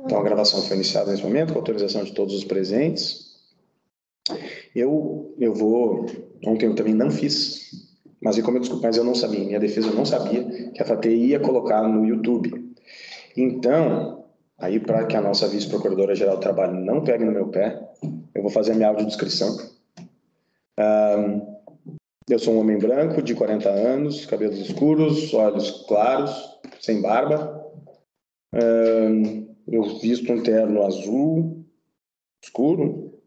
Então, a gravação foi iniciada nesse momento, com autorização de todos os presentes. Ontem eu também não fiz, mas eu não sabia, em minha defesa eu não sabia que a FATEI ia colocar no YouTube. Então, aí para que a nossa vice-procuradora-geral do trabalho não pegue no meu pé, eu vou fazer a minha audiodescrição. Eu sou um homem branco, de 40 anos, cabelos escuros, olhos claros, sem barba. Eu visto um terno azul escuro,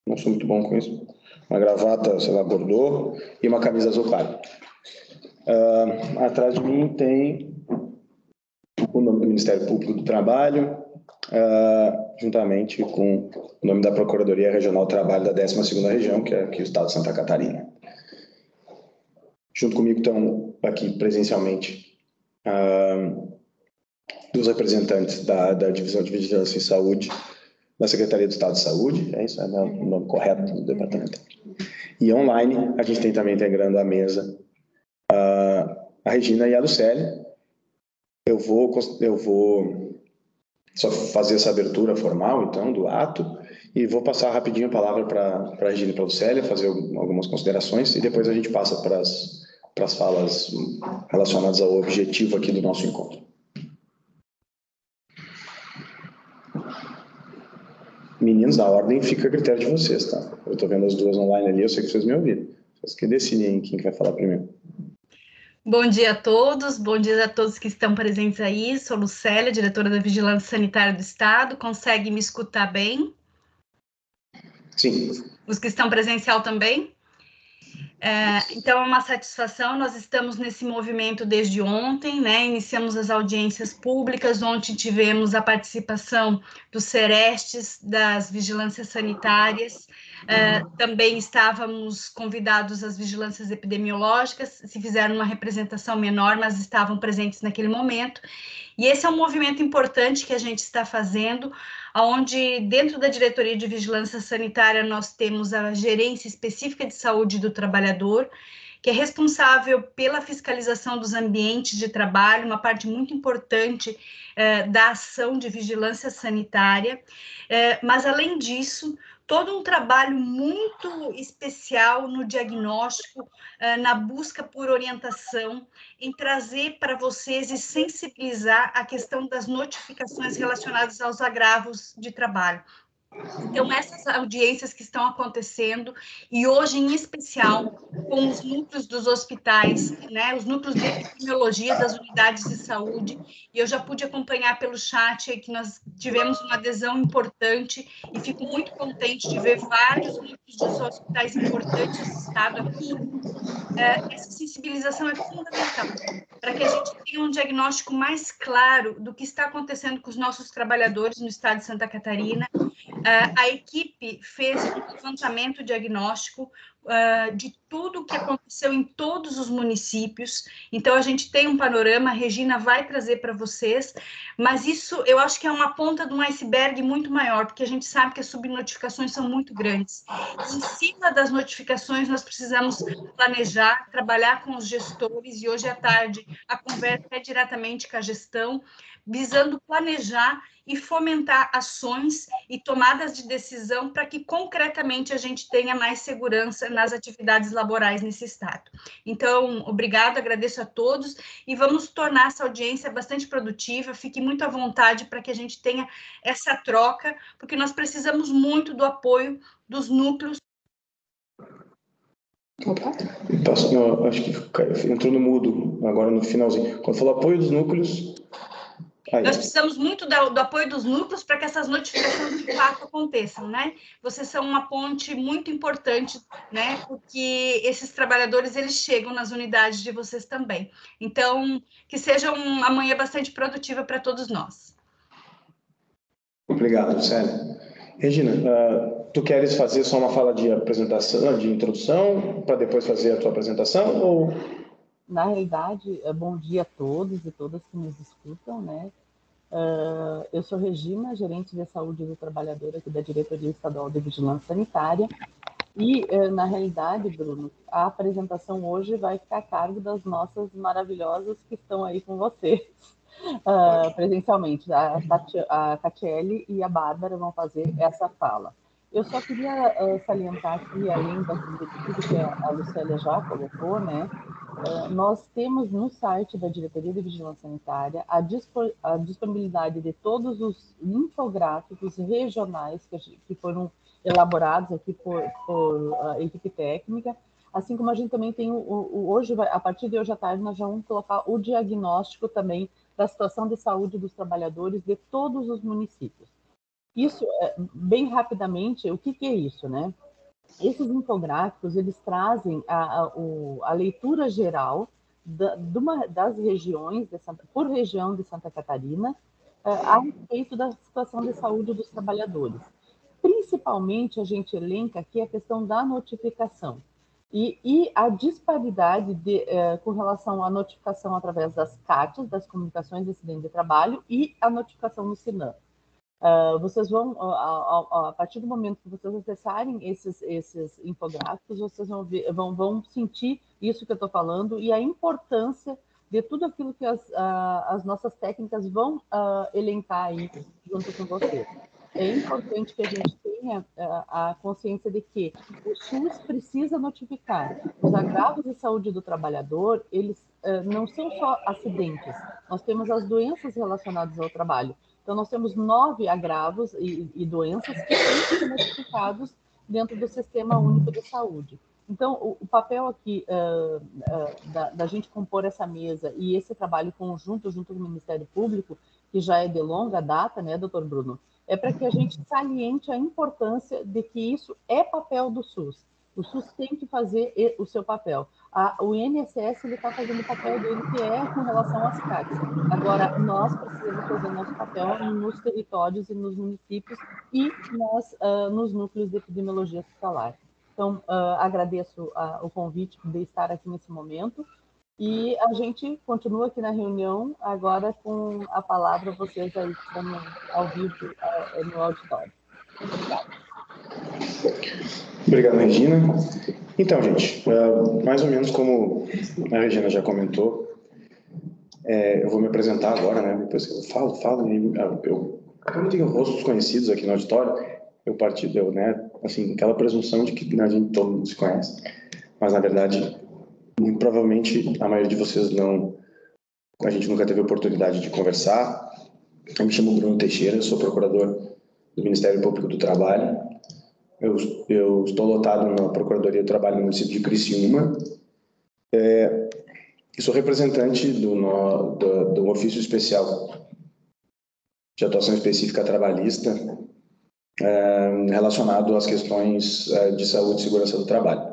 não sou muito bom com isso. Uma gravata, sei lá, bordô, e uma camisa azul claro. Atrás de mim tem o nome do Ministério Público do Trabalho, juntamente com o nome da Procuradoria Regional do Trabalho da 12ª Região, que é aqui o estado de Santa Catarina. Junto comigo estão aqui presencialmente dos representantes da Divisão de Vigilância em Saúde da Secretaria do Estado de Saúde, isso é o nome correto do departamento. E online, a gente tem também integrando a mesa a Regina e a Lucélia. Eu vou só fazer essa abertura formal, então, do ato, e vou passar rapidinho a palavra para a Regina e para a Lucélia, fazer algumas considerações, e depois a gente passa para as falas relacionadas ao objetivo aqui do nosso encontro. Meninos, na ordem fica a critério de vocês, tá? Eu estou vendo as duas online ali, eu sei que vocês me ouviram. Vocês que decidem quem que vai falar primeiro. Bom dia a todos, bom dia a todos que estão presentes aí. Sou Lucélia, diretora da Vigilância Sanitária do Estado. Consegue me escutar bem? Sim. Os que estão presencial também? Então, é uma satisfação, nós estamos nesse movimento desde ontem, né? Iniciamos as audiências públicas, ontem tivemos a participação dos Serestes, das vigilâncias sanitárias, também estávamos convidados às vigilâncias epidemiológicas, se fizeram uma representação menor, mas estavam presentes naquele momento, e esse é um movimento importante que a gente está fazendo, onde dentro da Diretoria de Vigilância Sanitária nós temos a Gerência Específica de Saúde do Trabalhador, que é responsável pela fiscalização dos ambientes de trabalho, uma parte muito importante da ação de vigilância sanitária, mas além disso, todo um trabalho muito especial no diagnóstico, na busca por orientação, em trazer para vocês e sensibilizar a questão das notificações relacionadas aos agravos de trabalho. Então, essas audiências que estão acontecendo, e hoje em especial com os núcleos dos hospitais, né, os núcleos de epidemiologia das unidades de saúde, e eu já pude acompanhar pelo chat que nós tivemos uma adesão importante, e fico muito contente de ver vários núcleos dos hospitais importantes do Estado aqui. Essa sensibilização é fundamental para que a gente tenha um diagnóstico mais claro do que está acontecendo com os nossos trabalhadores no estado de Santa Catarina. A equipe fez um levantamento diagnóstico de tudo o que aconteceu em todos os municípios, então a gente tem um panorama, a Regina vai trazer para vocês, mas isso eu acho que é uma ponta de um iceberg muito maior, porque a gente sabe que as subnotificações são muito grandes. E em cima das notificações nós precisamos planejar, trabalhar com os gestores, e hoje à tarde a conversa é diretamente com a gestão, visando planejar e fomentar ações e tomadas de decisão para que concretamente a gente tenha mais segurança nas atividades laborais nesse estado. Então, obrigado, agradeço a todos e vamos tornar essa audiência bastante produtiva, fique muito à vontade para que a gente tenha essa troca, porque nós precisamos muito do apoio dos núcleos. Opa. Acho que entrou no mudo agora no finalzinho. Quando falou apoio dos núcleos... Nós precisamos muito do apoio dos núcleos para que essas notificações de fato aconteçam, né? Vocês são uma ponte muito importante, né? Porque esses trabalhadores, eles chegam nas unidades de vocês também. Então, que seja uma manhã bastante produtiva para todos nós. Obrigado, Célia. Regina, tu queres fazer só uma fala de apresentação, de introdução, para depois fazer a tua apresentação, ou... Na realidade, bom dia a todos e todas que nos escutam, né? Eu sou Regina, gerente de saúde do trabalhador aqui da Diretoria Estadual de Vigilância Sanitária, e, na realidade, Bruno, a apresentação hoje vai ficar a cargo das nossas maravilhosas que estão aí com vocês. presencialmente. A Catiele e a Bárbara vão fazer essa fala. Eu só queria salientar aqui, além de tudo que a Lucélia já colocou, né? Nós temos no site da Diretoria de Vigilância Sanitária a disponibilidade de todos os infográficos regionais que foram elaborados aqui por equipe técnica, assim como a gente também tem hoje, a partir de hoje à tarde, nós já vamos colocar o diagnóstico também da situação de saúde dos trabalhadores de todos os municípios. Isso, bem rapidamente, o que é isso, né? Esses infográficos, eles trazem a leitura geral das regiões, por região de Santa Catarina, a respeito da situação de saúde dos trabalhadores. Principalmente, a gente elenca aqui a questão da notificação e a disparidade com relação à notificação através das CATs, das Comunicações de Acidente de Trabalho, e a notificação no SINAM. Vocês vão, a partir do momento que vocês acessarem esses infográficos, vocês vão sentir isso que eu estou falando e a importância de tudo aquilo que as nossas técnicas vão elencar aí junto com vocês. É importante que a gente tenha a consciência de que o SUS precisa notificar. Os agravos de saúde do trabalhador, eles não são só acidentes, nós temos as doenças relacionadas ao trabalho. Então, nós temos 9 agravos e doenças que têm que ser notificados dentro do Sistema Único de Saúde. Então, o papel aqui da gente compor essa mesa e esse trabalho conjunto junto com o Ministério Público, que já é de longa data, né, doutor Bruno, é para que a gente saliente a importância de que isso é papel do SUS. O SUS tem que fazer o seu papel. O INSS está fazendo o papel dele, que é com relação às CATs. Agora, nós precisamos fazer nosso papel nos territórios e nos municípios e nos núcleos de epidemiologia hospitalar. Então, agradeço o convite de estar aqui nesse momento e a gente continua aqui na reunião, agora com a palavra vocês aí que estão ao vivo no auditório. Obrigada. Obrigado, Regina. Então, gente, mais ou menos como a Regina já comentou, eu vou me apresentar agora, né? Depois que eu falo, como eu tenho rostos conhecidos aqui no auditório, né? Assim, aquela presunção de que a gente todo mundo se conhece, mas na verdade, muito provavelmente a maioria de vocês a gente nunca teve oportunidade de conversar. Eu me chamo Bruno Teixeira, eu sou procurador do Ministério Público do Trabalho. Eu estou lotado na Procuradoria do Trabalho no município de Criciúma. E sou representante do ofício especial de atuação específica trabalhista relacionado às questões de saúde e segurança do trabalho.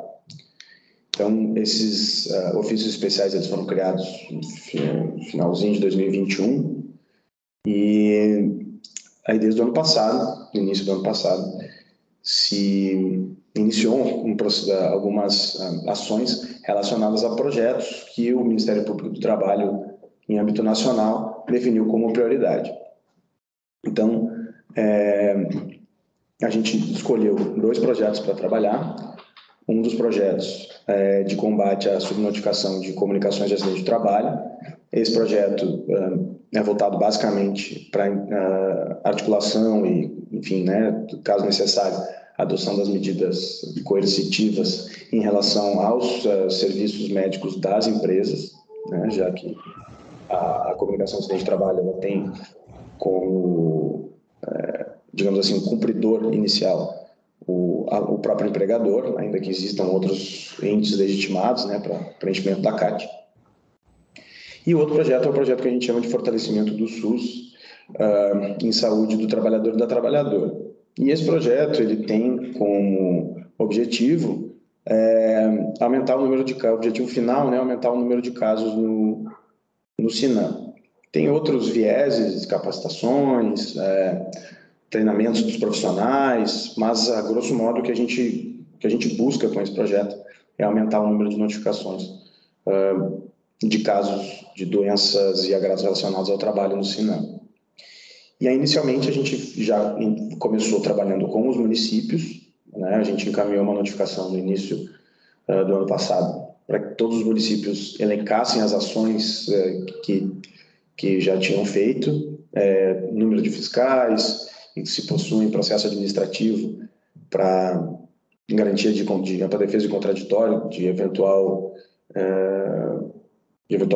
Então, esses ofícios especiais eles foram criados no finalzinho de 2021 e aí desde o ano passado, no início do ano passado, se iniciou algumas ações relacionadas a projetos que o Ministério Público do Trabalho, em âmbito nacional, definiu como prioridade. Então, a gente escolheu 2 projetos para trabalhar. Um dos projetos é de combate à subnotificação de comunicações de acidente de trabalho. Esse projeto é voltado basicamente para articulação e, enfim, né, caso necessário, adoção das medidas coercitivas em relação aos serviços médicos das empresas, né, já que a comunicação de acidente de trabalho ela tem como, digamos assim, cumpridor inicial o próprio empregador, ainda que existam outros entes legitimados, né, para preenchimento da CAT. E o outro projeto é o projeto que a gente chama de fortalecimento do SUS em saúde do trabalhador e da trabalhadora. E esse projeto ele tem como objetivo aumentar o número de casos, objetivo final, né, aumentar o número de casos no SINAM. Tem outros vieses, capacitações, treinamentos dos profissionais, mas a grosso modo o que a gente busca com esse projeto é aumentar o número de notificações de casos de doenças e agravos relacionados ao trabalho no SINAM. E aí, inicialmente, a gente já começou trabalhando com os municípios, né? A gente encaminhou uma notificação no início do ano passado para que todos os municípios elencassem as ações que já tinham feito, número de fiscais, e que se possuem processo administrativo para garantia para defesa de contraditório, de eventual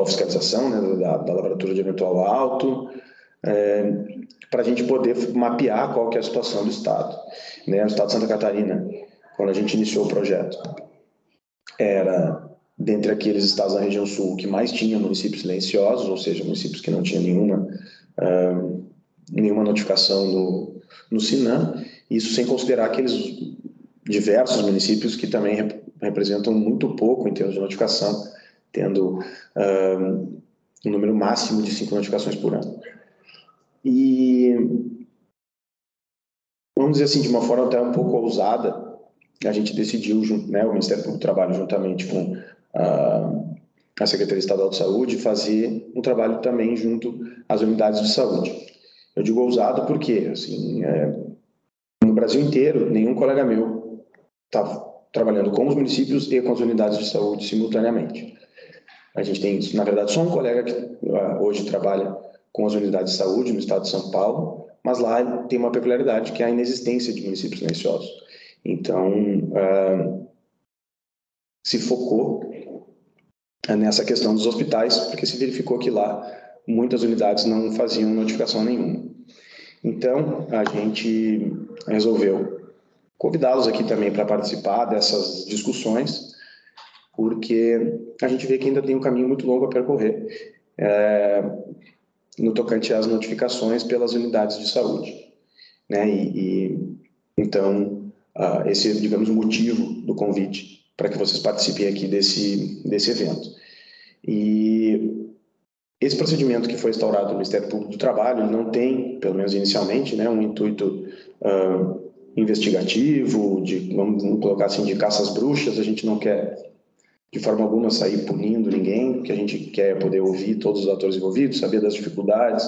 fiscalização, né, da lavratura de eventual auto, para a gente poder mapear qual que é a situação do Estado. Né? O Estado de Santa Catarina, quando a gente iniciou o projeto, era, dentre aqueles estados da região sul, que mais tinha municípios silenciosos, ou seja, municípios que não tinham nenhuma notificação no SINAM, isso sem considerar aqueles diversos municípios que também representam muito pouco em termos de notificação, tendo um número máximo de 5 notificações por ano. E, vamos dizer assim, de uma forma até um pouco ousada, a gente decidiu, né, o Ministério Público do Trabalho, juntamente com a Secretaria Estadual de Saúde, fazer um trabalho também junto às unidades de saúde. Eu digo ousado porque, assim, no Brasil inteiro, nenhum colega meu está trabalhando com os municípios e com as unidades de saúde simultaneamente. A gente tem, na verdade, só um colega que hoje trabalha com as unidades de saúde no estado de São Paulo, mas lá tem uma peculiaridade, que é a inexistência de municípios silenciosos. Então, se focou nessa questão dos hospitais, porque se verificou que lá muitas unidades não faziam notificação nenhuma. Então, a gente resolveu convidá-los aqui também para participar dessas discussões, porque a gente vê que ainda tem um caminho muito longo a percorrer no tocante às notificações pelas unidades de saúde, né? Então, esse é, digamos, o motivo do convite para que vocês participem aqui desse evento. E esse procedimento que foi instaurado no Ministério Público do Trabalho, ele não tem, pelo menos inicialmente, né, um intuito investigativo, vamos colocar assim, de caça às bruxas. A gente não quer de forma alguma sair punindo ninguém, porque a gente quer poder ouvir todos os atores envolvidos, saber das dificuldades,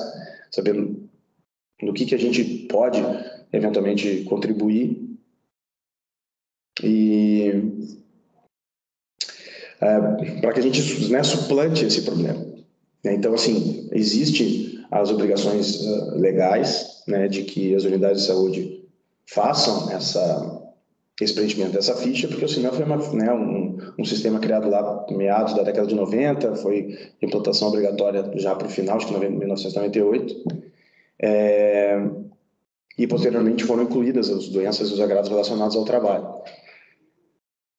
saber no que a gente pode eventualmente contribuir e para que a gente, né, suplante esse problema. Então, assim, existem as obrigações legais, né, de que as unidades de saúde façam esse preenchimento dessa ficha, porque o SINAM foi um sistema criado lá meados da década de 90, foi de implantação obrigatória já para o final, acho que em 1998, e posteriormente foram incluídas as doenças e os agravos relacionados ao trabalho.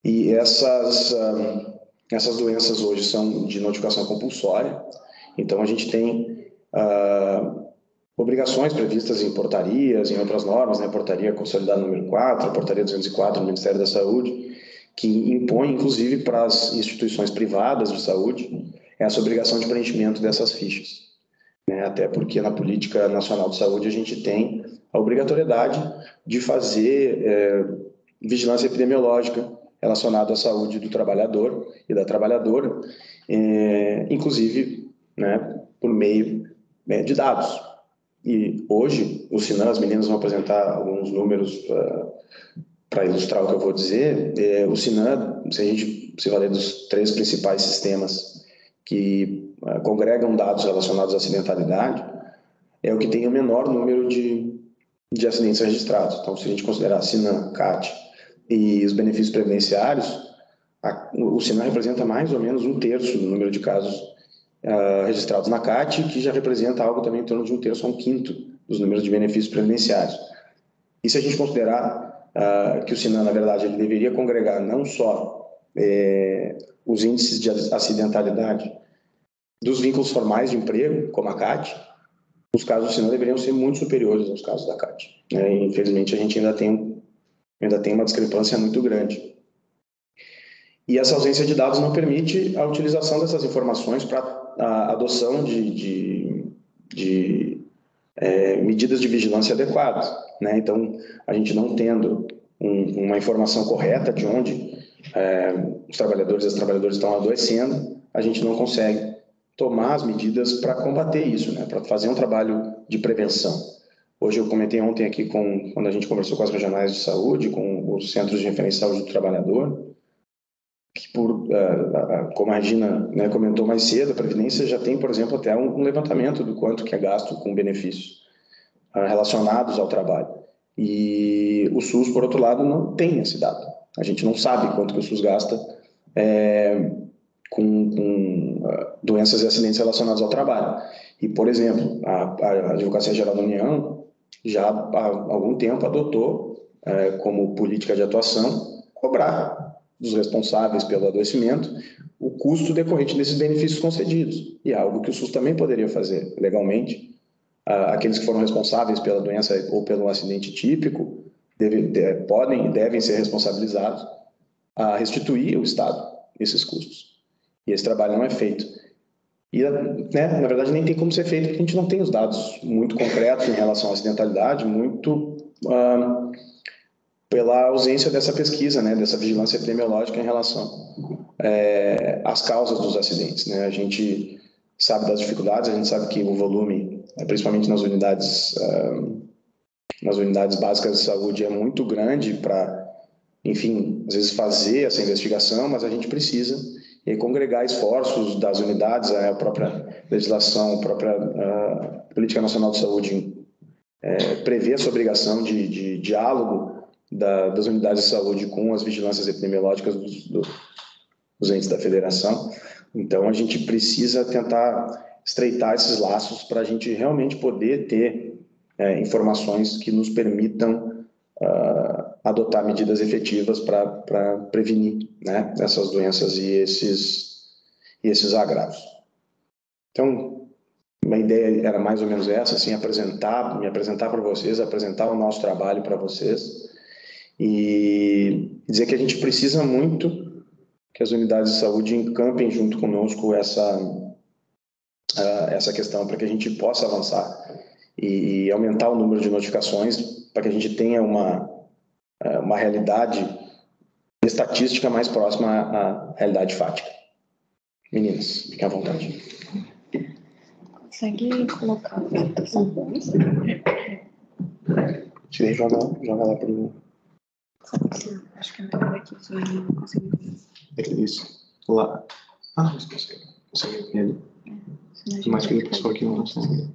E essas doenças hoje são de notificação compulsória, então a gente tem obrigações previstas em portarias, em outras normas, né? Portaria Consolidada número 4, a Portaria 204 do Ministério da Saúde, que impõe, inclusive, para as instituições privadas de saúde, essa obrigação de preenchimento dessas fichas. Né? Até porque na Política Nacional de Saúde a gente tem a obrigatoriedade de fazer vigilância epidemiológica relacionada à saúde do trabalhador e da trabalhadora, inclusive, né, por meio de dados. E hoje, o SINAM, as meninas vão apresentar alguns números para ilustrar o que eu vou dizer. O SINAM, se a gente se valer dos 3 principais sistemas que congregam dados relacionados à acidentalidade, é o que tem o menor número de acidentes registrados. Então, se a gente considerar SINAM, CAT e os benefícios previdenciários, o SINAM representa mais ou menos 1/3 do número de casos registrados na CAT, que já representa algo também em torno de 1/3 a 1/5 dos números de benefícios previdenciários. E se a gente considerar que o SINAM, na verdade, ele deveria congregar não só os índices de acidentalidade dos vínculos formais de emprego, como a CAT, os casos do SINAM deveriam ser muito superiores aos casos da CAT. Né? E, infelizmente, a gente ainda tem uma discrepância muito grande. E essa ausência de dados não permite a utilização dessas informações para a adoção de medidas de vigilância adequadas. Né? Então, a gente não tendo uma informação correta de onde os trabalhadores e as trabalhadoras estão adoecendo, a gente não consegue tomar as medidas para combater isso, né? Para fazer um trabalho de prevenção. Hoje eu comentei ontem aqui, quando a gente conversou com as regionais de saúde, com os centros de referência de saúde do trabalhador, que como a Regina, né, comentou mais cedo, a Previdência já tem, por exemplo, até um levantamento do quanto que é gasto com benefícios relacionados ao trabalho. E o SUS, por outro lado, não tem esse dado. A gente não sabe quanto que o SUS gasta com doenças e acidentes relacionados ao trabalho. E, por exemplo, a Advocacia Geral da União já há algum tempo adotou como política de atuação cobrar dos responsáveis pelo adoecimento o custo decorrente desses benefícios concedidos. E é algo que o SUS também poderia fazer legalmente. Aqueles que foram responsáveis pela doença ou pelo acidente típico podem e devem ser responsabilizados a restituir ao Estado esses custos. E esse trabalho não é feito. E, né, na verdade, nem tem como ser feito, porque a gente não tem os dados muito concretos em relação à acidentalidade, muito pela ausência dessa pesquisa, né, dessa vigilância epidemiológica em relação às causas dos acidentes. Né? A gente sabe das dificuldades, a gente sabe que o volume, principalmente nas unidades básicas de saúde, é muito grande para, enfim, às vezes fazer essa investigação, mas a gente precisa congregar esforços das unidades, a própria legislação, a própria Política Nacional de Saúde prevê essa obrigação de diálogo das unidades de saúde com as vigilâncias epidemiológicas dos entes da federação. Então, a gente precisa tentar estreitar esses laços para a gente realmente poder ter informações que nos permitam adotar medidas efetivas para prevenir, né, essas doenças e esses agravos. Então, a ideia era mais ou menos essa, assim, me apresentar para vocês, apresentar o nosso trabalho para vocês e dizer que a gente precisa muito que as unidades de saúde encampem junto conosco essa questão para que a gente possa avançar e aumentar o número de notificações para que a gente tenha uma realidade estatística mais próxima à realidade fática. Meninas, fiquem à vontade. Consegue colocar a apresentação? Tirei e joga lá para o... Acho que é melhor aqui, se eu não consigo ver. Isso. Lá. Mas consegue ver ele. Mas que ele passou aqui não consegue.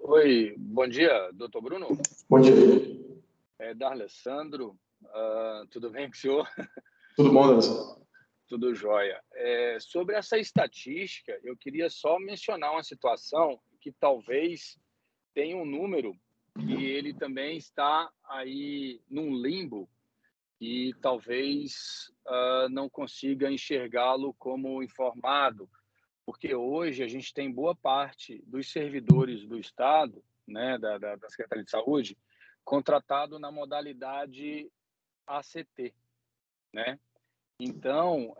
Oi, bom dia, doutor Bruno. Bom dia. D'Alessandro, tudo bem com o senhor? Tudo bom, D'Alessandro? Tudo jóia. Sobre essa estatística, eu queria só mencionar uma situação que talvez tenha um número que ele também está aí num limbo e talvez não consiga enxergá-lo como informado, porque hoje a gente tem boa parte dos servidores do Estado, né, da Secretaria de Saúde, contratado na modalidade ACT, né? Então,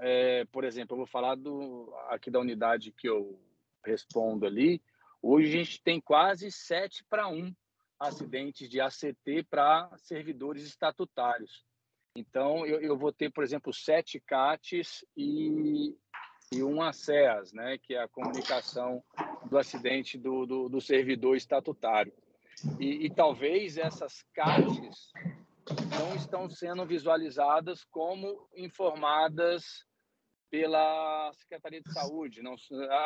por exemplo, eu vou falar aqui da unidade que eu respondo ali. Hoje a gente tem quase 7-1 acidentes de ACT para servidores estatutários. Então, eu vou ter, por exemplo, 7 CATs e uma CEAS, né, que é a comunicação do acidente do servidor estatutário. E talvez essas CATs não estão sendo visualizadas como informadas pela Secretaria de Saúde. Não,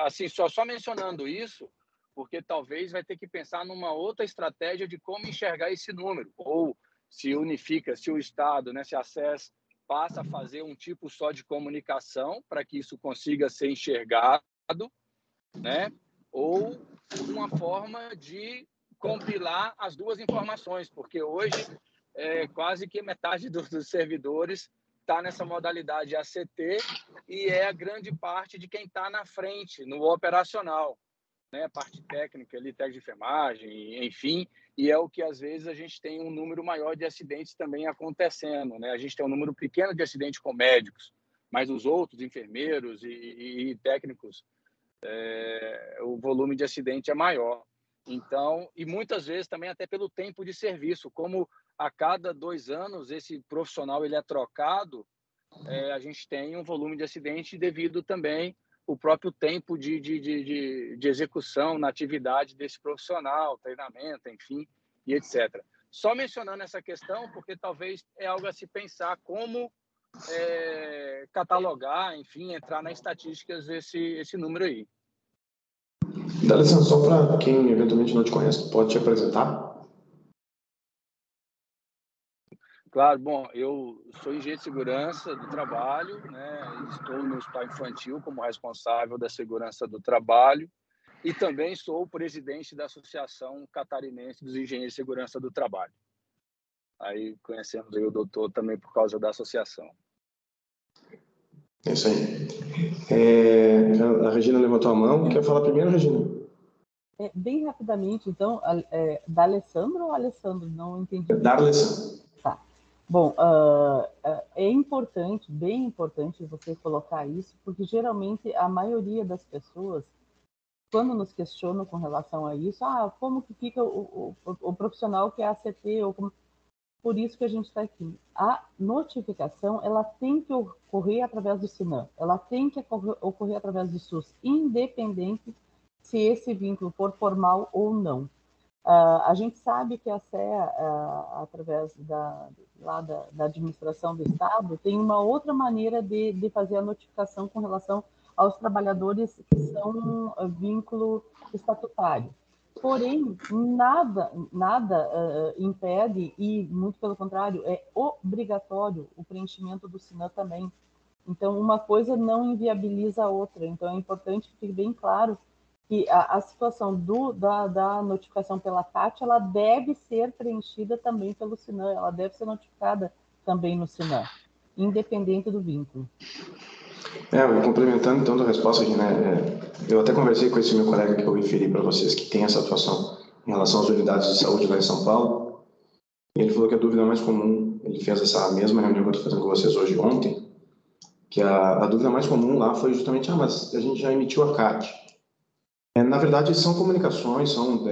assim, só mencionando isso, porque talvez vai ter que pensar numa outra estratégia de como enxergar esse número, ou se unifica, se o Estado, né, se a SES passa a fazer um tipo só de comunicação para que isso consiga ser enxergado, né, ou uma forma de compilar as duas informações, porque hoje quase que metade dos servidores está nessa modalidade ACT e é a grande parte de quem está na frente, no operacional, né? Parte técnica, ali, técnica de enfermagem, enfim, e é o que às vezes a gente tem um número maior de acidentes também acontecendo, né? A gente tem um número pequeno de acidentes com médicos, mas os outros, enfermeiros e técnicos, o volume de acidente é maior. Então, e muitas vezes também até pelo tempo de serviço, como a cada 2 anos esse profissional ele é trocado, a gente tem um volume de acidente devido também ao próprio tempo de execução na atividade desse profissional, treinamento, enfim, e etc. só mencionando essa questão, porque talvez é algo a se pensar como catalogar, enfim, entrar nas estatísticas esse número aí. Dá licença, só para quem eventualmente não te conhece, pode te apresentar? Claro, bom, eu sou engenheiro de segurança do trabalho, né? Estou no Hospital Infantil como responsável da segurança do trabalho e também sou o presidente da Associação Catarinense dos Engenheiros de Segurança do Trabalho. Aí conhecemos aí o doutor também por causa da associação. É isso aí. A Regina levantou a mão. Quer falar primeiro, Regina? Bem rapidamente, então, da Alessandro ou Alessandro? Não entendi. Da Alessandro. Tá. Bom, é importante, bem importante você colocar isso, porque geralmente a maioria das pessoas, quando nos questionam com relação a isso, como que fica o profissional que é ACT, ou como... Por isso que a gente está aqui. A notificação, ela tem que ocorrer através do SINAM, ela tem que ocorrer através do SUS, independente se esse vínculo for formal ou não. A gente sabe que a CEA, através da administração do Estado, tem uma outra maneira de fazer a notificação com relação aos trabalhadores que são vínculo estatutário. Porém, nada impede, e muito pelo contrário, é obrigatório o preenchimento do SINAM também. Então, uma coisa não inviabiliza a outra. Então, é importante que fique bem claro que a situação da notificação pela CAT, ela deve ser preenchida também pelo SINAM, ela deve ser notificada também no SINAM, independente do vínculo. Complementando então a resposta aqui, né? Eu até conversei com esse meu colega que eu referi para vocês, que tem essa atuação em relação às unidades de saúde lá em São Paulo, e ele falou que a dúvida mais comum, ele fez essa mesma reunião que eu estou fazendo com vocês hoje ontem, que a dúvida mais comum lá foi justamente, mas a gente já emitiu a CAT. Na verdade, são comunicações, são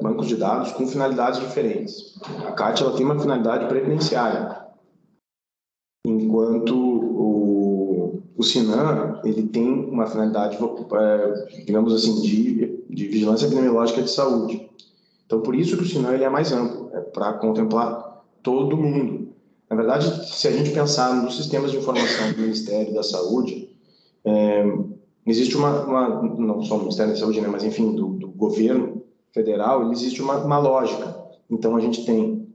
bancos de dados com finalidades diferentes. A CAT ela tem uma finalidade previdenciária, enquanto o SINAM ele tem uma finalidade, digamos assim, de vigilância epidemiológica de saúde. Então, por isso que o SINAM ele é mais amplo, para contemplar todo mundo. Na verdade, se a gente pensar nos sistemas de informação do Ministério da Saúde, existe não só do Ministério da Saúde, né, mas enfim, do governo federal, existe uma lógica. Então, a gente tem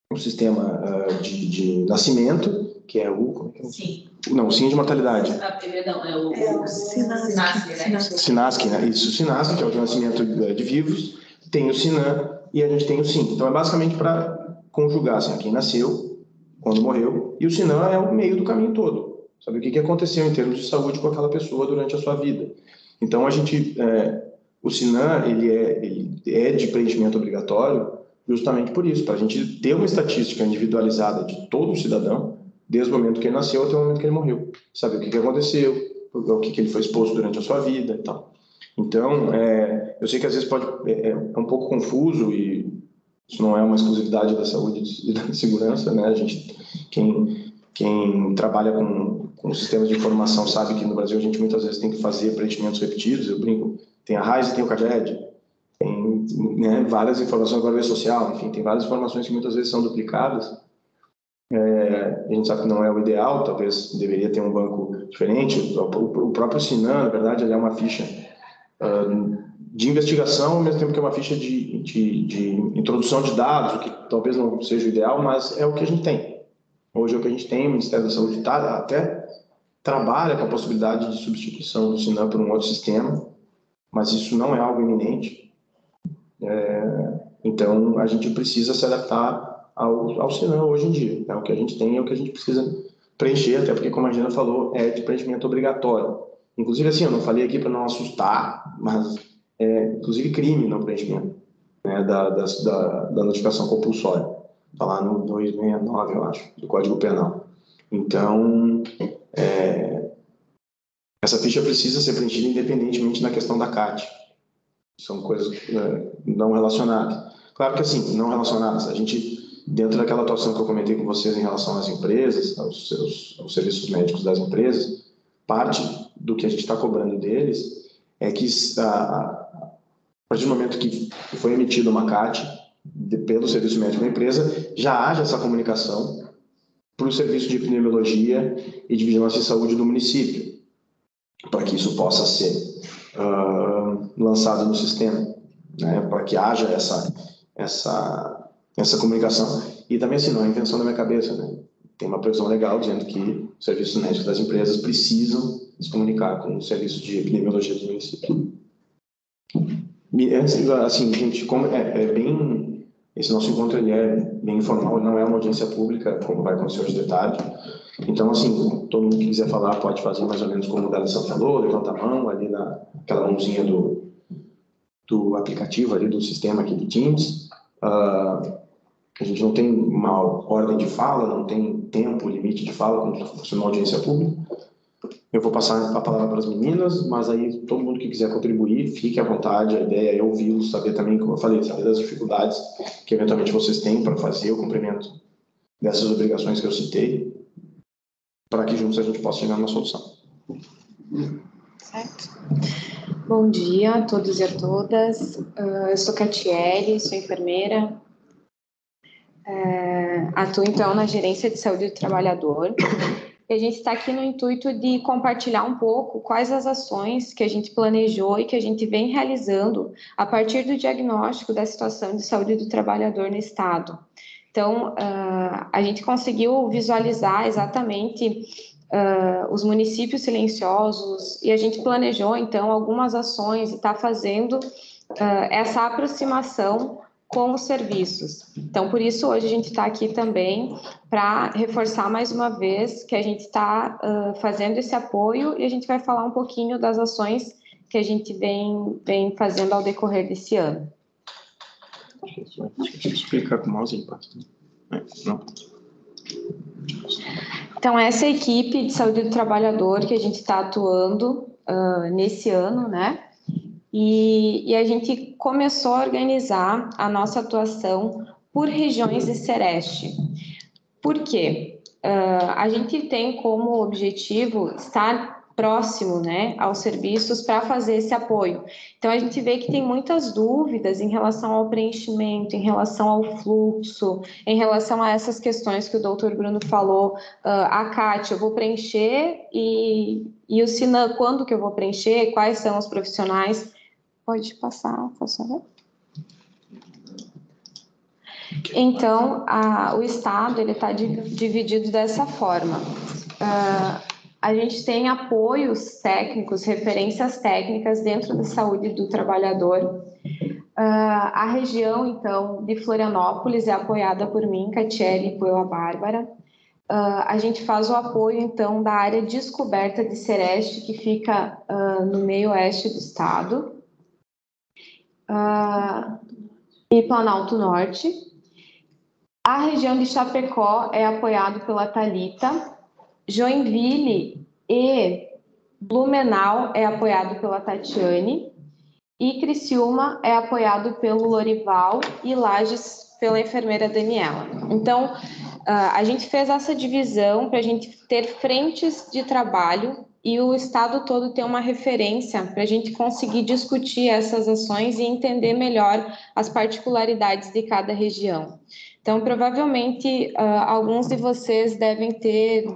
um sistema de nascimento, que é o... Sim. Não, o SIN de mortalidade. Perdão, é o SINASC, né? Isso, o SINASC, que é o de nascimento de vivos, tem o SINAM e a gente tem o SIN. Então, é basicamente para conjugar assim, quem nasceu, quando morreu, e o SINAM é o meio do caminho todo. Sabe o que aconteceu em termos de saúde com aquela pessoa durante a sua vida. Então, o SINAM ele é de preenchimento obrigatório justamente por isso, para a gente ter uma estatística individualizada de todo o cidadão, desde o momento que ele nasceu até o momento que ele morreu. Saber o que aconteceu, o que ele foi exposto durante a sua vida e tal. Então, eu sei que às vezes é um pouco confuso e isso não é uma exclusividade da saúde e da segurança, né? Quem trabalha com sistemas de informação sabe que no Brasil a gente muitas vezes tem que fazer preenchimentos repetidos. Eu brinco, tem a RAIS e tem o CAGED, tem, né, várias informações, agora social, enfim, tem várias informações que muitas vezes são duplicadas. A gente sabe que não é o ideal, talvez deveria ter um banco diferente. O próprio SINAM, na verdade, ele é uma ficha de investigação, ao mesmo tempo que é uma ficha de introdução de dados, o que talvez não seja o ideal, mas é o que a gente tem. Hoje é o que a gente tem, o Ministério da Saúde até trabalha com a possibilidade de substituição do SINAM por um outro sistema, mas isso não é algo iminente. Então, a gente precisa se adaptar ao SINAM hoje em dia. O que a gente tem é o que a gente precisa preencher, até porque, como a Gina falou, é de preenchimento obrigatório. Inclusive, assim, eu não falei aqui para não assustar, mas inclusive crime no preenchimento, né, da notificação compulsória. Está lá no 269, eu acho, do Código Penal. Então, essa ficha precisa ser preenchida independentemente da questão da CAT. São coisas não relacionadas. Claro que assim, não relacionadas. A gente, dentro daquela atuação que eu comentei com vocês em relação às empresas, aos serviços médicos das empresas, parte do que a gente está cobrando deles é que, a partir do momento que foi emitida uma CAT, pelo serviço médico da empresa, já haja essa comunicação para o serviço de epidemiologia e de vigilância em saúde do município, para que isso possa ser lançado no sistema, né, para que haja essa comunicação. E também, assim, não é invenção da minha cabeça, né? Tem uma previsão legal dizendo que os serviços médicos das empresas precisam se comunicar com o serviço de epidemiologia do município. Assim, gente, como esse nosso encontro ele é bem informal, não é uma audiência pública, como vai acontecer hoje de tarde. Então, assim, todo mundo que quiser falar pode fazer mais ou menos como o Dalação falou, levanta a mão ali naquela mãozinha do aplicativo ali, do sistema aqui de Teams. A gente não tem uma ordem de fala, não tem tempo limite de fala, como se fosse uma audiência pública. Eu vou passar a palavra para as meninas, mas aí todo mundo que quiser contribuir, fique à vontade. A ideia é ouvi-los, saber também, como eu falei, saber das dificuldades que eventualmente vocês têm para fazer o cumprimento dessas obrigações que eu citei, para que juntos a gente possa chegar numa solução. Certo. Bom dia a todos e a todas. Eu sou Catiele, sou enfermeira. Atuo, então, na Gerência de Saúde do Trabalhador. E a gente está aqui no intuito de compartilhar um pouco quais as ações que a gente planejou e que a gente vem realizando a partir do diagnóstico da situação de saúde do trabalhador no Estado. Então, a gente conseguiu visualizar exatamente os municípios silenciosos e a gente planejou, então, algumas ações e está fazendo essa aproximação com os serviços. Então, por isso, hoje a gente está aqui também para reforçar mais uma vez que a gente está fazendo esse apoio e a gente vai falar um pouquinho das ações que a gente vem fazendo ao decorrer desse ano. Deixa eu explicar com o mouse impacto. Não. Então, essa é a equipe de saúde do trabalhador que a gente está atuando nesse ano, né? E a gente começou a organizar a nossa atuação por regiões de Sereste. Por quê? A gente tem como objetivo estar próximo, né, aos serviços para fazer esse apoio. Então, a gente vê que tem muitas dúvidas em relação ao preenchimento, em relação ao fluxo, em relação a essas questões que o doutor Bruno falou. A Cátia, eu vou preencher e o Sinan, quando que eu vou preencher? Quais são os profissionais? Pode passar, por favor. Então, o Estado ele está dividido dessa forma. A gente tem apoios técnicos, referências técnicas dentro da saúde do trabalhador. A região, então, de Florianópolis é apoiada por mim, Catiele, e pela Bárbara. A gente faz o apoio, então, da área descoberta de Sereste, que fica no meio oeste do estado. E Planalto Norte. A região de Chapecó é apoiado pela Thalita. Joinville e Blumenau é apoiado pela Tatiane. E Criciúma é apoiado pelo Lorival e Lages pela enfermeira Daniela. Então, a gente fez essa divisão para a gente ter frentes de trabalho e o estado todo ter uma referência para a gente conseguir discutir essas ações e entender melhor as particularidades de cada região. Então, provavelmente, alguns de vocês devem ter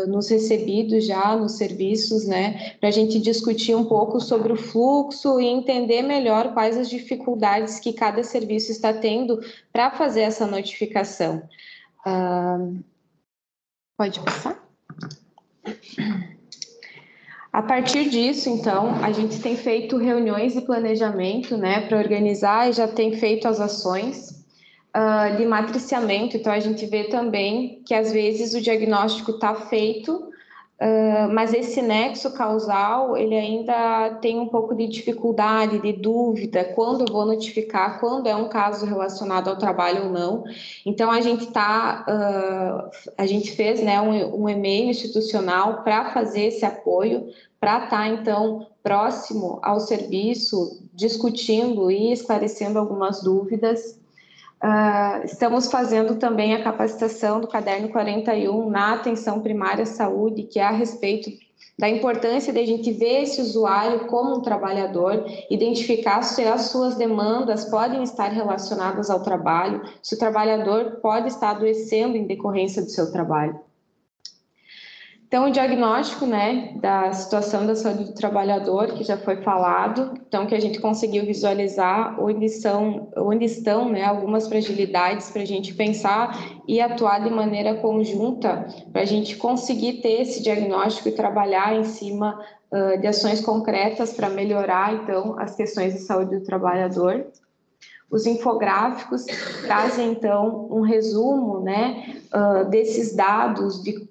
nos recebido já nos serviços, né, para a gente discutir um pouco sobre o fluxo e entender melhor quais as dificuldades que cada serviço está tendo para fazer essa notificação. Pode passar? A partir disso, então, a gente tem feito reuniões de planejamento, né, para organizar e já tem feito as ações de matriciamento. Então, a gente vê também que, às vezes, o diagnóstico está feito, mas esse nexo causal, ele ainda tem um pouco de dificuldade, de dúvida, quando eu vou notificar, quando é um caso relacionado ao trabalho ou não. Então, a gente fez, né, um e-mail institucional para fazer esse apoio, para estar, então, próximo ao serviço, discutindo e esclarecendo algumas dúvidas. Estamos fazendo também a capacitação do Caderno 41 na atenção primária à saúde, que é a respeito da importância de a gente ver esse usuário como um trabalhador, identificar se as suas demandas podem estar relacionadas ao trabalho, se o trabalhador pode estar adoecendo em decorrência do seu trabalho. Então, o diagnóstico, né, da situação da saúde do trabalhador, que já foi falado, então que a gente conseguiu visualizar onde estão, né, algumas fragilidades para a gente pensar e atuar de maneira conjunta para a gente conseguir ter esse diagnóstico e trabalhar em cima de ações concretas para melhorar, então, as questões de saúde do trabalhador. Os infográficos trazem, então, um resumo, né, desses dados de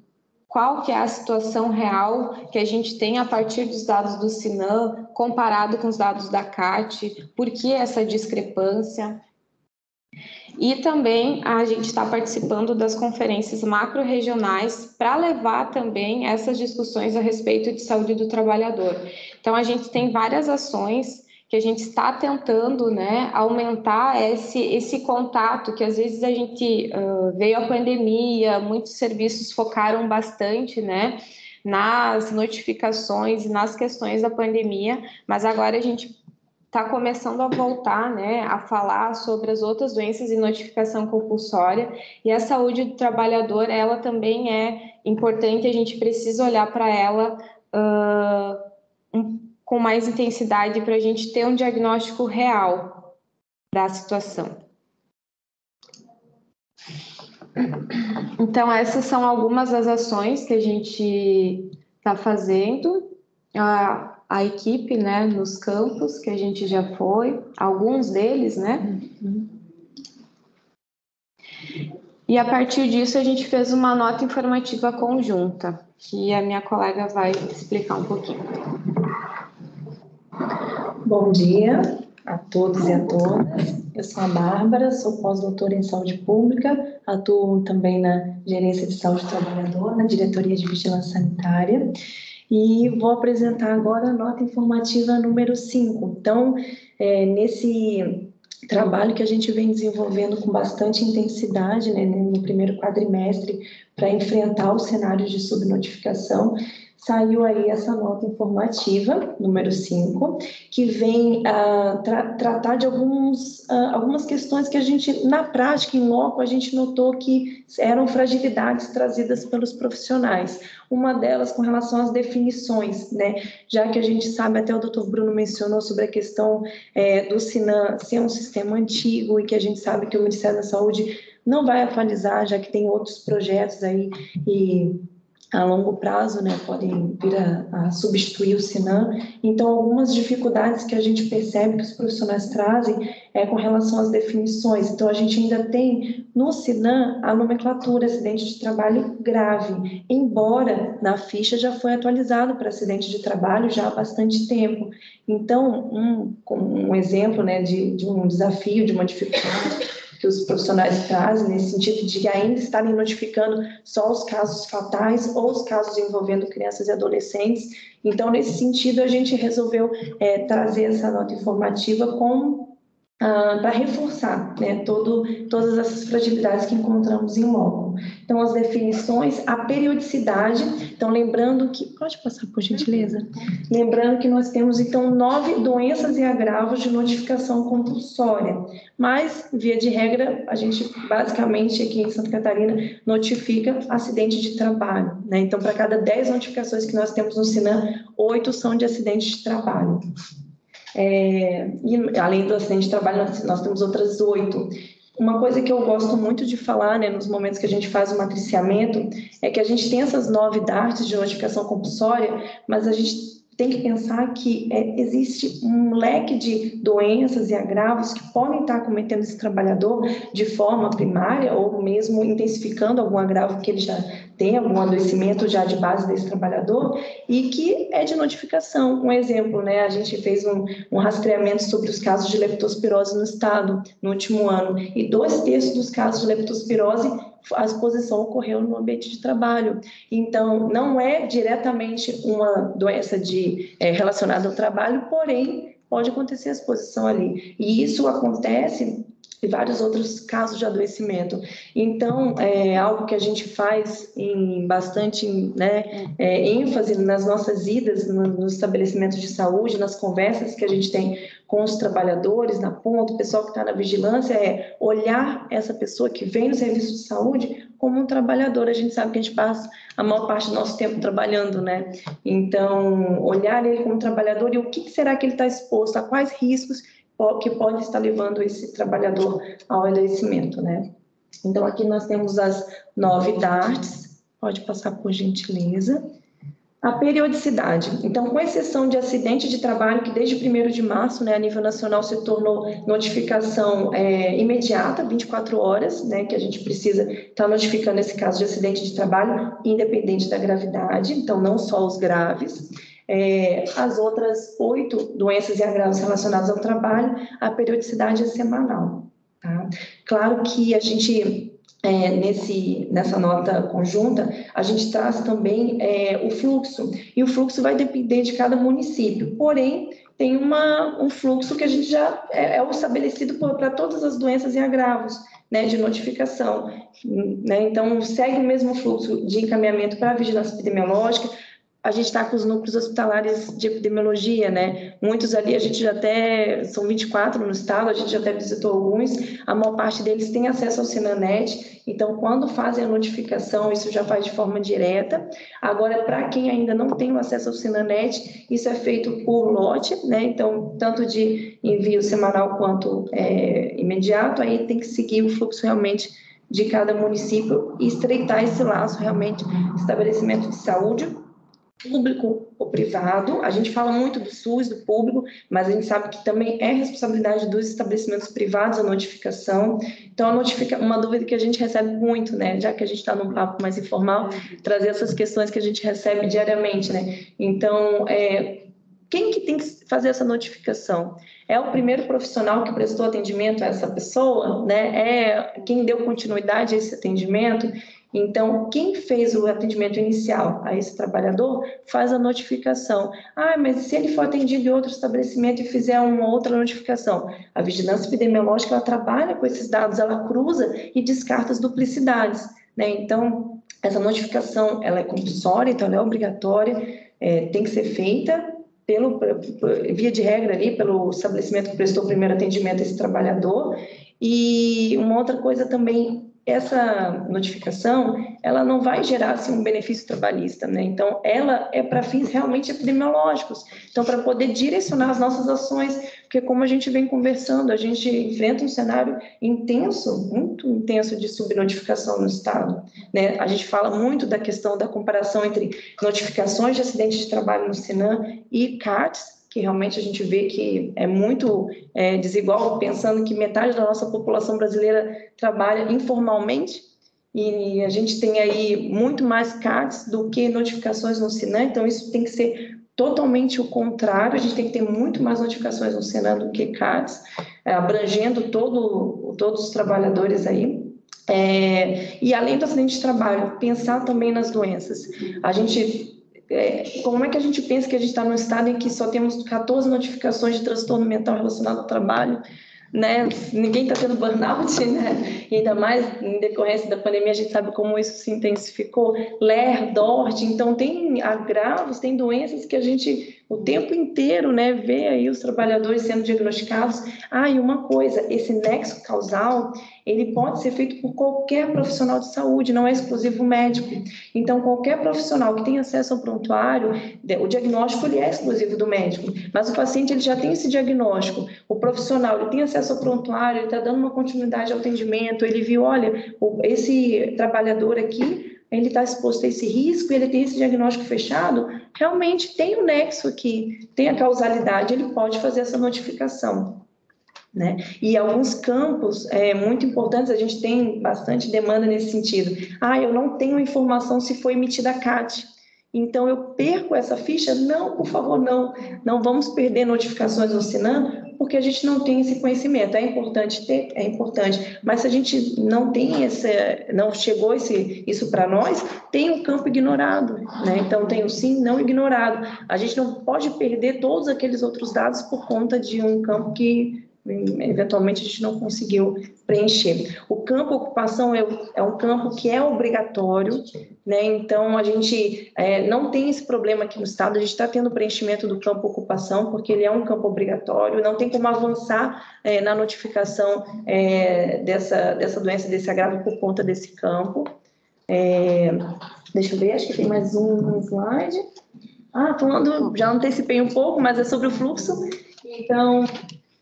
qual que é a situação real que a gente tem a partir dos dados do SINAM, comparado com os dados da CAT, por que essa discrepância. E também a gente está participando das conferências macro-regionais para levar também essas discussões a respeito de saúde do trabalhador. Então, a gente tem várias ações que a gente está tentando, né, aumentar esse contato, que às vezes a gente veio a pandemia, muitos serviços focaram bastante, né, nas notificações e nas questões da pandemia, mas agora a gente está começando a voltar, né, a falar sobre as outras doenças e notificação compulsória, e a saúde do trabalhador, ela também é importante, a gente precisa olhar para ela com mais intensidade para a gente ter um diagnóstico real da situação. Então, essas são algumas das ações que a gente está fazendo, a equipe, né, nos campos que a gente já foi, alguns deles, né? E a partir disso a gente fez uma nota informativa conjunta, que a minha colega vai explicar um pouquinho. Bom dia a todos e a todas. Eu sou a Bárbara, sou pós-doutora em saúde pública, atuo também na Gerência de Saúde do Trabalhador, na Diretoria de Vigilância Sanitária, e vou apresentar agora a nota informativa número 5. Então, nesse trabalho que a gente vem desenvolvendo com bastante intensidade, né, no primeiro quadrimestre, para enfrentar os cenários de subnotificação, saiu aí essa nota informativa, número 5, que vem tratar de algumas questões que a gente, na prática, em loco, a gente notou que eram fragilidades trazidas pelos profissionais. Uma delas com relação às definições, né? Já que a gente sabe, até o doutor Bruno mencionou sobre a questão do SINAM ser um sistema antigo e que a gente sabe que o Ministério da Saúde não vai atualizar, já que tem outros projetos aí e a longo prazo, né, podem vir a substituir o SINAM. Então, algumas dificuldades que a gente percebe que os profissionais trazem com relação às definições. Então, a gente ainda tem no SINAM a nomenclatura acidente de trabalho grave, embora na ficha já foi atualizado para acidente de trabalho já há bastante tempo. Então, um exemplo, né, de um desafio, de uma dificuldade que os profissionais trazem, nesse sentido de ainda estarem notificando só os casos fatais ou os casos envolvendo crianças e adolescentes. Então, nesse sentido, a gente resolveu trazer essa nota informativa para reforçar, né, todas essas fragilidades que encontramos em loco. Então, as definições, a periodicidade, então lembrando que, pode passar por gentileza? Lembrando que nós temos, então, 9 doenças e agravos de notificação compulsória, mas, via de regra, a gente basicamente aqui em Santa Catarina notifica acidente de trabalho, né? Então, para cada 10 notificações que nós temos no SINAM, 8 são de acidente de trabalho. E além do acidente de trabalho, nós temos outras 8. Uma coisa que eu gosto muito de falar, né, nos momentos que a gente faz o matriciamento, é que a gente tem essas 9 DARTs de notificação compulsória, mas a gente tem que pensar que existe um leque de doenças e agravos que podem estar cometendo esse trabalhador de forma primária ou mesmo intensificando algum agravo que ele já tem, algum adoecimento já de base desse trabalhador e que é de notificação. Um exemplo, né, a gente fez um rastreamento sobre os casos de leptospirose no estado no último ano e 2/3 dos casos de leptospirose a exposição ocorreu no ambiente de trabalho. Então, não é diretamente uma doença relacionada ao trabalho, porém, pode acontecer a exposição ali. E isso acontece e vários outros casos de adoecimento. Então, é algo que a gente faz em bastante, né, ênfase nas nossas idas nos estabelecimentos de saúde, nas conversas que a gente tem com os trabalhadores na ponta, o pessoal que está na vigilância, é olhar essa pessoa que vem no serviço de saúde como um trabalhador. A gente sabe que a gente passa a maior parte do nosso tempo trabalhando, né? Então, olhar ele como trabalhador e o que será que ele está exposto, a quais riscos que pode estar levando esse trabalhador ao adoecimento, né? Então, aqui nós temos as 9 DARTs, pode passar por gentileza. A periodicidade. Então, com exceção de acidente de trabalho, que desde 1º de março, né, a nível nacional, se tornou notificação imediata, 24 horas, né, que a gente precisa estar notificando esse caso de acidente de trabalho, independente da gravidade, então não só os graves. As outras 8 doenças e agravos relacionados ao trabalho, a periodicidade é semanal. Tá? Claro que a gente, nessa nota conjunta, a gente traz também o fluxo, e o fluxo vai depender de cada município, porém, tem um fluxo que a gente já é estabelecido para todas as doenças e agravos, né, de notificação, né? Então, segue o mesmo fluxo de encaminhamento para a vigilância epidemiológica. A gente está com os núcleos hospitalares de epidemiologia, né? Muitos ali, a gente já até, são 24 no estado, a gente já até visitou alguns, a maior parte deles tem acesso ao Sinanet, então quando fazem a notificação, isso já faz de forma direta. Agora, para quem ainda não tem o acesso ao Sinanet, isso é feito por lote, né? Então, tanto de envio semanal quanto imediato, aí tem que seguir o fluxo realmente de cada município e estreitar esse laço realmente, estabelecimento de saúde, público ou privado. A gente fala muito do SUS, do público, mas a gente sabe que também é responsabilidade dos estabelecimentos privados a notificação. Então, uma dúvida que a gente recebe muito, né? Já que a gente está num papo mais informal, trazer essas questões que a gente recebe diariamente, né? Então, quem que tem que fazer essa notificação? É o primeiro profissional que prestou atendimento a essa pessoa, né? É quem deu continuidade a esse atendimento? Então, quem fez o atendimento inicial a esse trabalhador faz a notificação. Mas se ele for atendido em outro estabelecimento e fizer uma outra notificação? A vigilância epidemiológica, ela trabalha com esses dados, ela cruza e descarta as duplicidades, né? Então, essa notificação, ela é compulsória, então ela é obrigatória, tem que ser feita via de regra ali, pelo estabelecimento que prestou o primeiro atendimento a esse trabalhador. E uma outra coisa também, essa notificação, ela não vai gerar assim, um benefício trabalhista, né? Então, ela é para fins realmente epidemiológicos. Então, para poder direcionar as nossas ações, porque como a gente vem conversando, a gente enfrenta um cenário intenso, muito intenso de subnotificação no Estado, né? A gente fala muito da questão da comparação entre notificações de acidente de trabalho no Sinan e CATs, que realmente a gente vê que é muito desigual, pensando que metade da nossa população brasileira trabalha informalmente, e a gente tem aí muito mais CATs do que notificações no Sinan, então isso tem que ser totalmente o contrário, a gente tem que ter muito mais notificações no Sinan do que CATs, abrangendo todos os trabalhadores aí. E além do acidente de trabalho, pensar também nas doenças. A gente... como é que a gente pensa que a gente está num estado em que só temos 14 notificações de transtorno mental relacionado ao trabalho, né? Ninguém está tendo burnout, né? E ainda mais em decorrência da pandemia, a gente sabe como isso se intensificou. LER, DORT, então tem agravos, tem doenças que a gente o tempo inteiro, né, vê aí os trabalhadores sendo diagnosticados. E uma coisa, esse nexo causal, ele pode ser feito por qualquer profissional de saúde, não é exclusivo médico. Então, qualquer profissional que tenha acesso ao prontuário, o diagnóstico ele é exclusivo do médico, mas o paciente ele já tem esse diagnóstico, o profissional ele tem acesso ao prontuário, ele está dando uma continuidade ao atendimento, ele viu, olha, esse trabalhador aqui, ele está exposto a esse risco, ele tem esse diagnóstico fechado, realmente tem um nexo aqui, tem a causalidade, ele pode fazer essa notificação, né? E alguns campos muito importantes, a gente tem bastante demanda nesse sentido. Eu não tenho informação se foi emitida a CAT, então eu perco essa ficha? Não, por favor, não vamos perder notificações no Sinan, porque a gente não tem esse conhecimento. É importante ter, é importante, mas se a gente não tem não chegou isso para nós, tem um campo ignorado, né? Então tem o sim, não ignorado. A gente não pode perder todos aqueles outros dados por conta de um campo que eventualmente a gente não conseguiu preencher. O campo ocupação é um campo que é obrigatório, né? Então a gente não tem esse problema aqui no estado, a gente está tendo preenchimento do campo ocupação, porque ele é um campo obrigatório, não tem como avançar na notificação dessa doença, desse agravo por conta desse campo. Deixa eu ver, acho que tem mais um slide. Já antecipei um pouco, mas é sobre o fluxo. Então,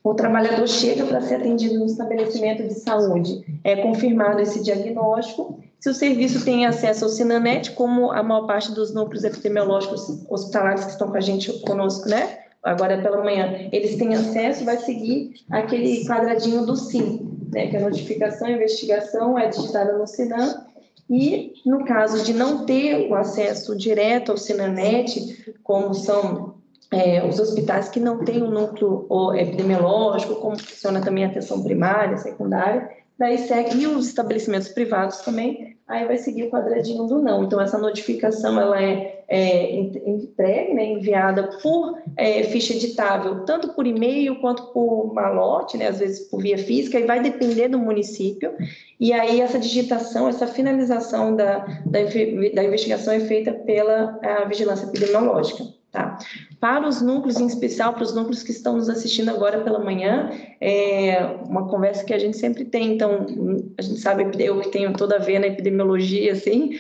o trabalhador chega para ser atendido no estabelecimento de saúde. É confirmado esse diagnóstico. Se o serviço tem acesso ao Sinanet, como a maior parte dos núcleos epidemiológicos hospitalares que estão com a gente, conosco, né? Agora pela manhã, eles têm acesso, vai seguir aquele quadradinho do SIM, né? Que a notificação, a investigação é digitada no Sinan. E, no caso de não ter o acesso direto ao Sinanet, como são os hospitais que não têm um núcleo epidemiológico, como funciona também a atenção primária, secundária, daí segue, e os estabelecimentos privados também, aí vai seguir o quadradinho do não. Então, essa notificação, ela é entregue, né, enviada por ficha editável, tanto por e-mail quanto por malote, né, às vezes por via física, e vai depender do município. E aí essa digitação, essa finalização da investigação é feita pela vigilância epidemiológica. Tá? Para os núcleos, em especial para os núcleos que estão nos assistindo agora pela manhã, uma conversa que a gente sempre tem, então, a gente sabe, eu que tenho toda a ver na epidemiologia, assim,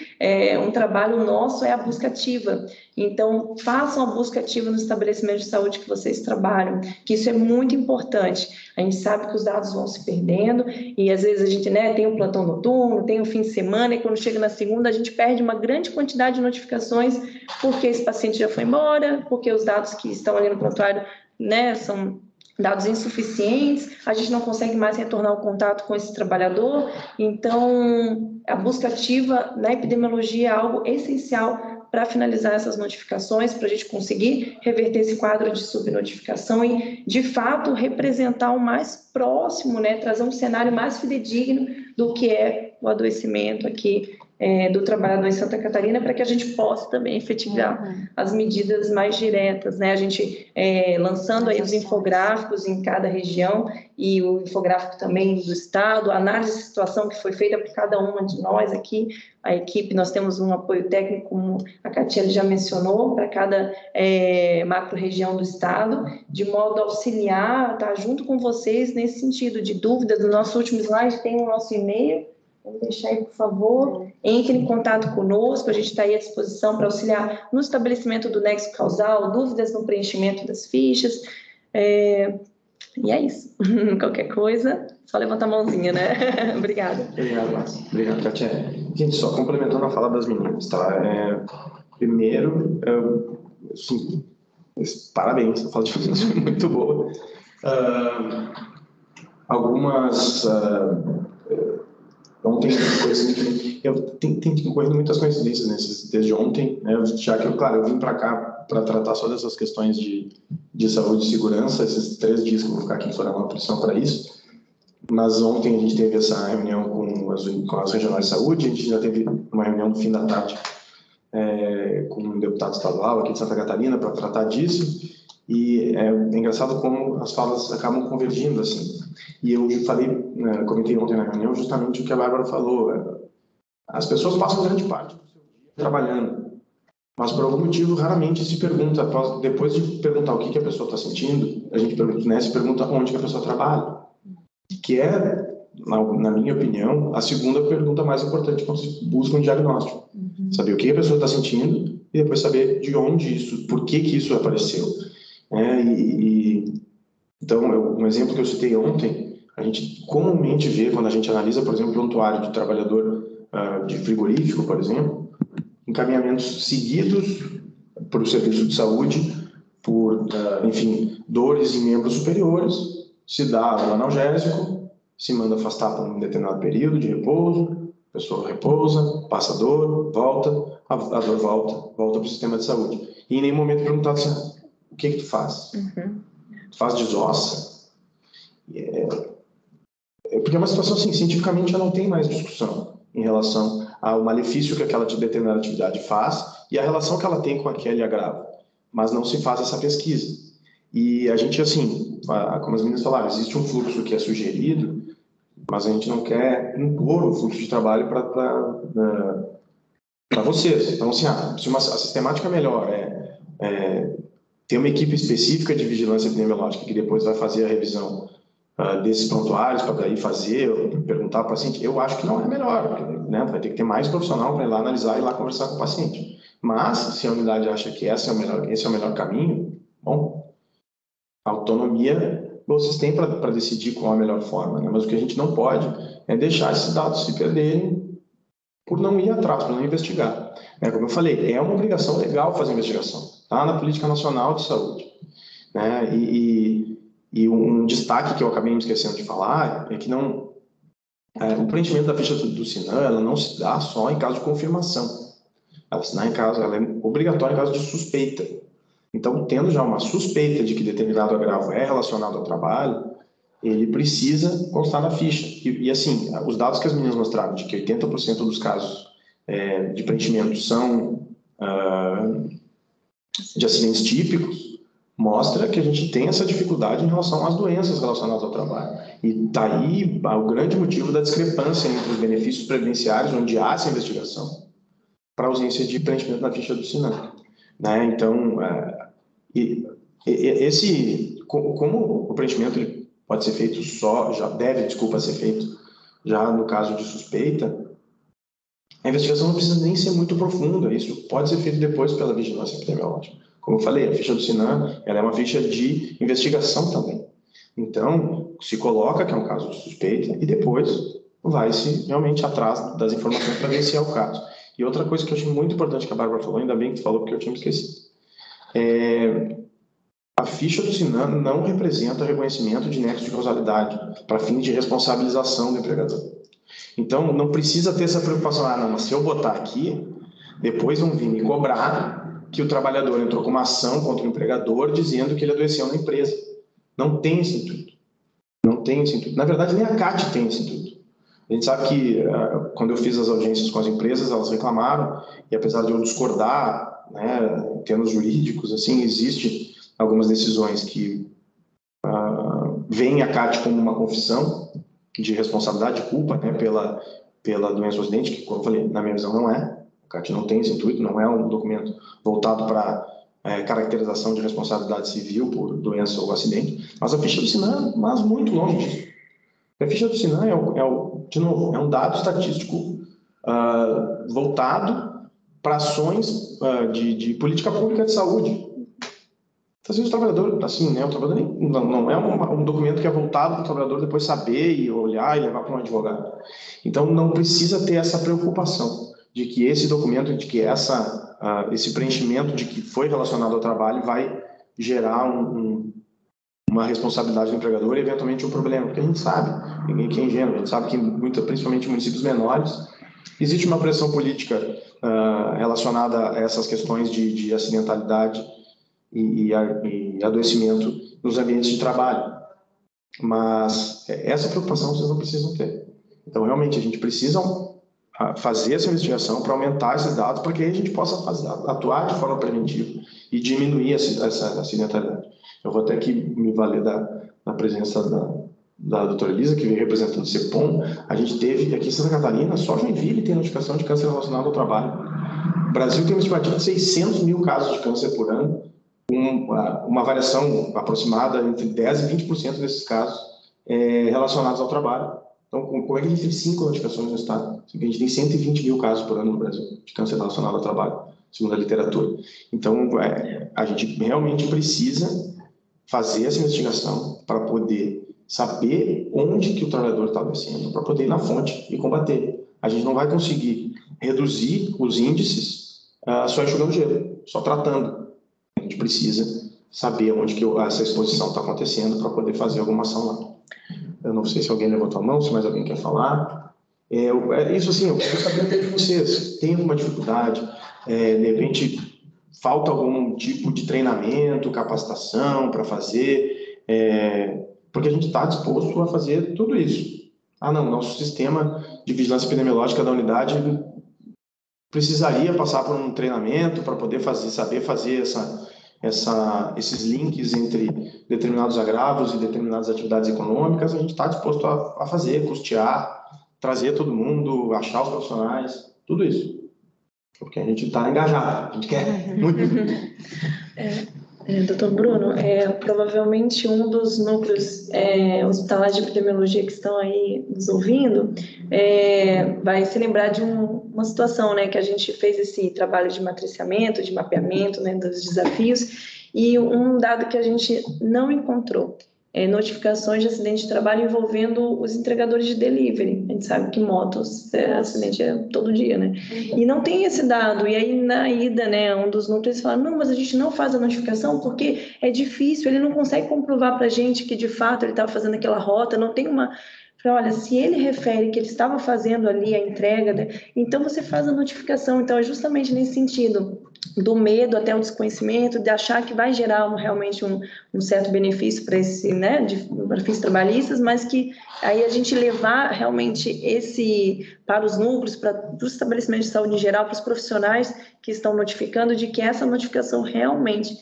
um trabalho nosso é a busca ativa. Então, façam a busca ativa no estabelecimento de saúde que vocês trabalham, que isso é muito importante. A gente sabe que os dados vão se perdendo e, às vezes, a gente tem um plantão noturno, tem um fim de semana e, quando chega na segunda, a gente perde uma grande quantidade de notificações porque esse paciente já foi embora, porque os dados que estão ali no prontuário, né, são dados insuficientes, a gente não consegue mais retornar o contato com esse trabalhador. Então, a busca ativa na epidemiologia é algo essencial para finalizar essas notificações, para a gente conseguir reverter esse quadro de subnotificação e, de fato, representar o mais próximo, né, trazer um cenário mais fidedigno do que é o adoecimento aqui do trabalhador em Santa Catarina, para que a gente possa também efetivar as medidas mais diretas, né? A gente lançando aí os infográficos em cada região e o infográfico também do estado, a análise de situação que foi feita por cada uma de nós aqui, a equipe, nós temos um apoio técnico, como a Catiele já mencionou, para cada macro-região do estado, de modo a auxiliar, tá junto com vocês nesse sentido de dúvidas. No nosso último slide tem o nosso e-mail, vamos deixar aí, por favor, entre em contato conosco, a gente está aí à disposição para auxiliar no estabelecimento do nexo causal, dúvidas no preenchimento das fichas, e é isso. Qualquer coisa, só levantar a mãozinha, né? Obrigada. Obrigado, Márcia. Obrigado, Katia. Gente, só complementando a fala das meninas, tá? Primeiro, sim, parabéns, a fala de vocês foi muito boa. Ontem, eu tenho ocorrido muitas coincidências desde ontem, né? Já que, claro, eu vim para cá para tratar só dessas questões de saúde e segurança, esses 3 dias que eu vou ficar aqui em Florianópolis são para isso, mas ontem a gente teve essa reunião com as regionais de saúde, a gente já teve uma reunião no fim da tarde com um deputado estadual aqui de Santa Catarina para tratar disso, e é engraçado como as falas acabam convergindo, assim. E eu comentei ontem na reunião justamente o que a Bárbara falou. As pessoas passam grande parte do seu dia trabalhando, mas por algum motivo raramente se pergunta, depois de perguntar o que a pessoa está sentindo, a gente se pergunta onde que a pessoa trabalha, que é, na minha opinião, a segunda pergunta mais importante quando se busca um diagnóstico. Saber o que a pessoa está sentindo e depois saber de onde isso, por que isso apareceu. Então, um exemplo que eu citei ontem, a gente comumente vê, quando a gente analisa, por exemplo, o prontuário de trabalhador de frigorífico, por exemplo, encaminhamentos seguidos para o serviço de saúde por, dores em membros superiores, se dá um analgésico, se manda afastar por um determinado período de repouso, a pessoa repousa, passa a dor, volta, a dor volta para o sistema de saúde. E em nenhum momento perguntado assim, o que tu faz? Tu faz desossa? Porque é uma situação assim, cientificamente já não tem mais discussão em relação ao malefício que aquela determinada atividade faz e a relação que ela tem com aquele agravo, mas não se faz essa pesquisa. E a gente, assim, como as meninas falaram, existe um fluxo que é sugerido, mas a gente não quer impor o fluxo de trabalho para vocês. Então, assim, se a sistemática melhor ter uma equipe específica de vigilância epidemiológica que depois vai fazer a revisão desses prontuários para daí perguntar ao paciente, eu acho que não é melhor, porque, né, vai ter que ter mais profissional para ir lá analisar e ir lá conversar com o paciente. Mas, se a unidade acha que esse é o melhor caminho, bom, a autonomia vocês têm para decidir qual é a melhor forma, né? Mas o que a gente não pode é deixar esses dados se perderem por não ir atrás, por não investigar. Como eu falei, é uma obrigação legal fazer investigação, tá na Política Nacional de Saúde, né? E um destaque que eu acabei me esquecendo de falar é que o preenchimento da ficha do SINAM, ela não se dá só em caso de confirmação. Ela é obrigatória em caso de suspeita. Então, tendo já uma suspeita de que determinado agravo é relacionado ao trabalho, ele precisa constar na ficha. E assim, os dados que as meninas mostraram, de que 80% dos casos de preenchimento são de acidentes típicos, mostra que a gente tem essa dificuldade em relação às doenças relacionadas ao trabalho. E daí o grande motivo da discrepância entre os benefícios previdenciários, onde há essa investigação, para a ausência de preenchimento na ficha do SINAM. Né? Então, como o preenchimento ele pode ser feito ser feito já no caso de suspeita, a investigação não precisa nem ser muito profunda, isso pode ser feito depois pela vigilância epidemiológica. Como eu falei, a ficha do SINAM ela é uma ficha de investigação também. Então, se coloca que é um caso de suspeita e depois vai-se realmente atrás das informações para ver se é o caso. E outra coisa que eu achei muito importante que a Bárbara falou, ainda bem que tu falou porque eu tinha me esquecido, a ficha do SINAM não representa reconhecimento de nexo de causalidade para fins de responsabilização do empregador. Então, não precisa ter essa preocupação, mas se eu botar aqui, depois vão vir me cobrar que o trabalhador entrou com uma ação contra o empregador dizendo que ele adoeceu na empresa. Não tem esse intuito. Não tem esse intuito. Na verdade, nem a CAT tem esse intuito. A gente sabe que, quando eu fiz as audiências com as empresas, elas reclamaram, e apesar de eu discordar, né, em termos jurídicos, assim, existe algumas decisões que veem a CAT como uma confissão de responsabilidade, de culpa, né, pela doença ou acidente, que, como eu falei, na minha visão não é. A CAT não tem esse intuito, não é um documento voltado para caracterização de responsabilidade civil por doença ou acidente, mas a ficha do SINAM, mas muito longe disso. A ficha do SINAM de novo, é um dado estatístico voltado para ações de política pública de saúde. Às vezes o trabalhador, assim, né, o trabalhador não é um documento que é voltado para o trabalhador depois saber e olhar e levar para um advogado. Então, não precisa ter essa preocupação de que esse documento, de que esse preenchimento de que foi relacionado ao trabalho vai gerar uma responsabilidade do empregador e, eventualmente, um problema. Porque a gente sabe, ninguém que é ingênuo, a gente sabe que, principalmente em municípios menores, existe uma pressão política relacionada a essas questões de acidentalidade e adoecimento nos ambientes de trabalho. Mas essa preocupação vocês não precisam ter. Então, realmente, a gente precisa fazer essa investigação para aumentar esses dados, para que a gente possa atuar de forma preventiva e diminuir essa acidentalidade. Eu vou até aqui me valer da presença da doutora Elisa, que veio representando o CEPOM. A gente teve aqui em Santa Catarina, só Joinville tem notificação de câncer relacionado ao trabalho. O Brasil tem uma estimativa de 600 mil casos de câncer por ano, uma variação aproximada entre 10% e 20% desses casos relacionados ao trabalho. Então, como é que a gente tem 5 notificações no estado? A gente tem 120 mil casos por ano no Brasil de câncer relacionado ao trabalho, segundo a literatura. Então, a gente realmente precisa fazer essa investigação para poder saber onde que o trabalhador está adoecendo, para poder ir na fonte e combater. A gente não vai conseguir reduzir os índices só enxugando gelo, só tratando. A gente precisa saber onde que essa exposição está acontecendo para poder fazer alguma ação lá. Eu não sei se alguém levantou a mão, se mais alguém quer falar. Isso assim, eu preciso saber até de vocês. Tem alguma dificuldade? De repente, falta algum tipo de treinamento, capacitação para fazer? Porque a gente está disposto a fazer tudo isso. Nosso sistema de vigilância epidemiológica da unidade precisaria passar por um treinamento para poder saber fazer esses links entre determinados agravos e determinadas atividades econômicas, a gente está disposto a fazer, custear, trazer todo mundo, achar os profissionais, tudo isso. Porque a gente está engajado, a gente quer muito. Doutor Bruno, provavelmente um dos núcleos hospitalares de epidemiologia que estão aí nos ouvindo vai se lembrar de uma situação, né, que a gente fez esse trabalho de matriciamento, de mapeamento, né, dos desafios, e um dado que a gente não encontrou notificações de acidente de trabalho envolvendo os entregadores de delivery. A gente sabe que motos, acidente todo dia, né? E não tem esse dado. E aí, na ida, né, um dos núcleos fala, não, mas a gente não faz a notificação porque é difícil, ele não consegue comprovar para a gente que, de fato, ele estava fazendo aquela rota, não tem uma... Olha, se ele refere que ele estava fazendo ali a entrega, né, então você faz a notificação. Então, é justamente nesse sentido do medo até o desconhecimento, de achar que vai gerar realmente um certo benefício para esse, né, para fins trabalhistas, mas que aí a gente levar realmente para os núcleos, para os estabelecimentos de saúde em geral, para os profissionais que estão notificando, de que essa notificação realmente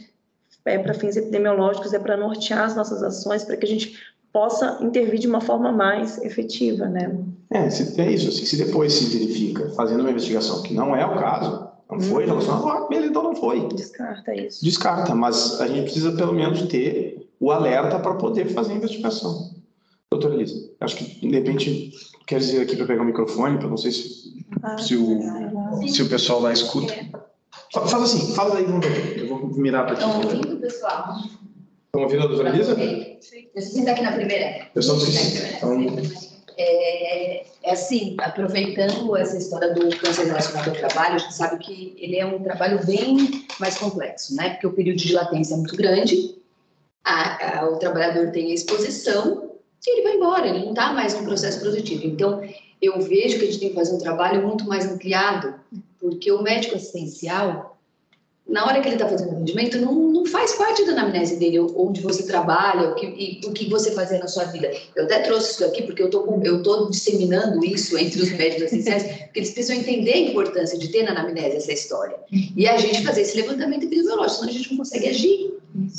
é para fins epidemiológicos, é para nortear as nossas ações, para que a gente possa intervir de uma forma mais efetiva, né? É isso, assim, se depois se verifica, fazendo uma investigação, que não é o caso, não foi relacionado, beleza, então não foi. Descarta isso. Descarta, mas a gente precisa pelo menos ter o alerta para poder fazer a investigação. Doutora Elisa, acho que de repente quer dizer aqui para pegar o microfone, para não sei se o pessoal lá escuta. Faz assim, fala daí, vamos ver. Eu vou mirar para ti. Estão ouvindo, pessoal? Estão ouvindo a doutora Elisa? Você está aqui na primeira. Eu só esqueci. Assim, aproveitando essa história do câncer relacionado ao trabalho, a gente sabe que ele é um trabalho bem mais complexo, né? Porque o período de latência é muito grande, o trabalhador tem a exposição e ele vai embora, ele não está mais no processo produtivo. Então, eu vejo que a gente tem que fazer um trabalho muito mais ampliado, porque o médico assistencial, na hora que ele está fazendo o atendimento, não faz parte da anamnese dele, onde você trabalha, o que você fazia na sua vida. Eu até trouxe isso aqui, porque eu estou disseminando isso entre os médicos assistenciais, porque eles precisam entender a importância de ter na anamnese essa história. E a gente fazer esse levantamento epidemiológico, senão a gente não consegue agir.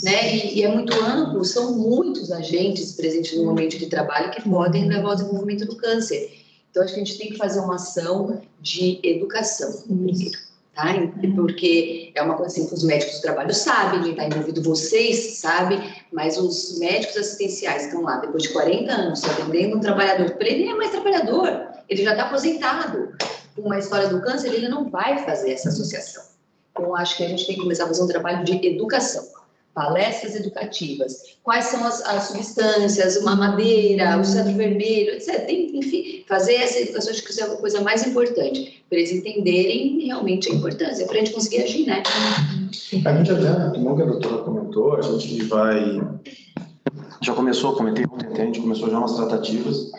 Né? E é muito amplo, são muitos agentes presentes no ambiente de trabalho que podem levar ao desenvolvimento do câncer. Então, acho que a gente tem que fazer uma ação de educação primeiro. Tá? Porque é uma coisa assim que os médicos do trabalho sabem, quem está envolvido, vocês sabem, mas os médicos assistenciais estão lá depois de 40 anos atendendo um trabalhador, porque ele nem é mais trabalhador, ele já está aposentado. Com uma história do câncer, ele não vai fazer essa associação. Então, acho que a gente tem que começar a fazer um trabalho de educação, palestras educativas, quais são as substâncias, uma madeira, o cedro vermelho, etc. Enfim, fazer essa educação, acho que isso é a coisa mais importante, para eles entenderem realmente a importância, para a gente conseguir agir, né? A gente até, como a doutora comentou, a gente já começou, comentei ontem, a gente começou já umas tratativas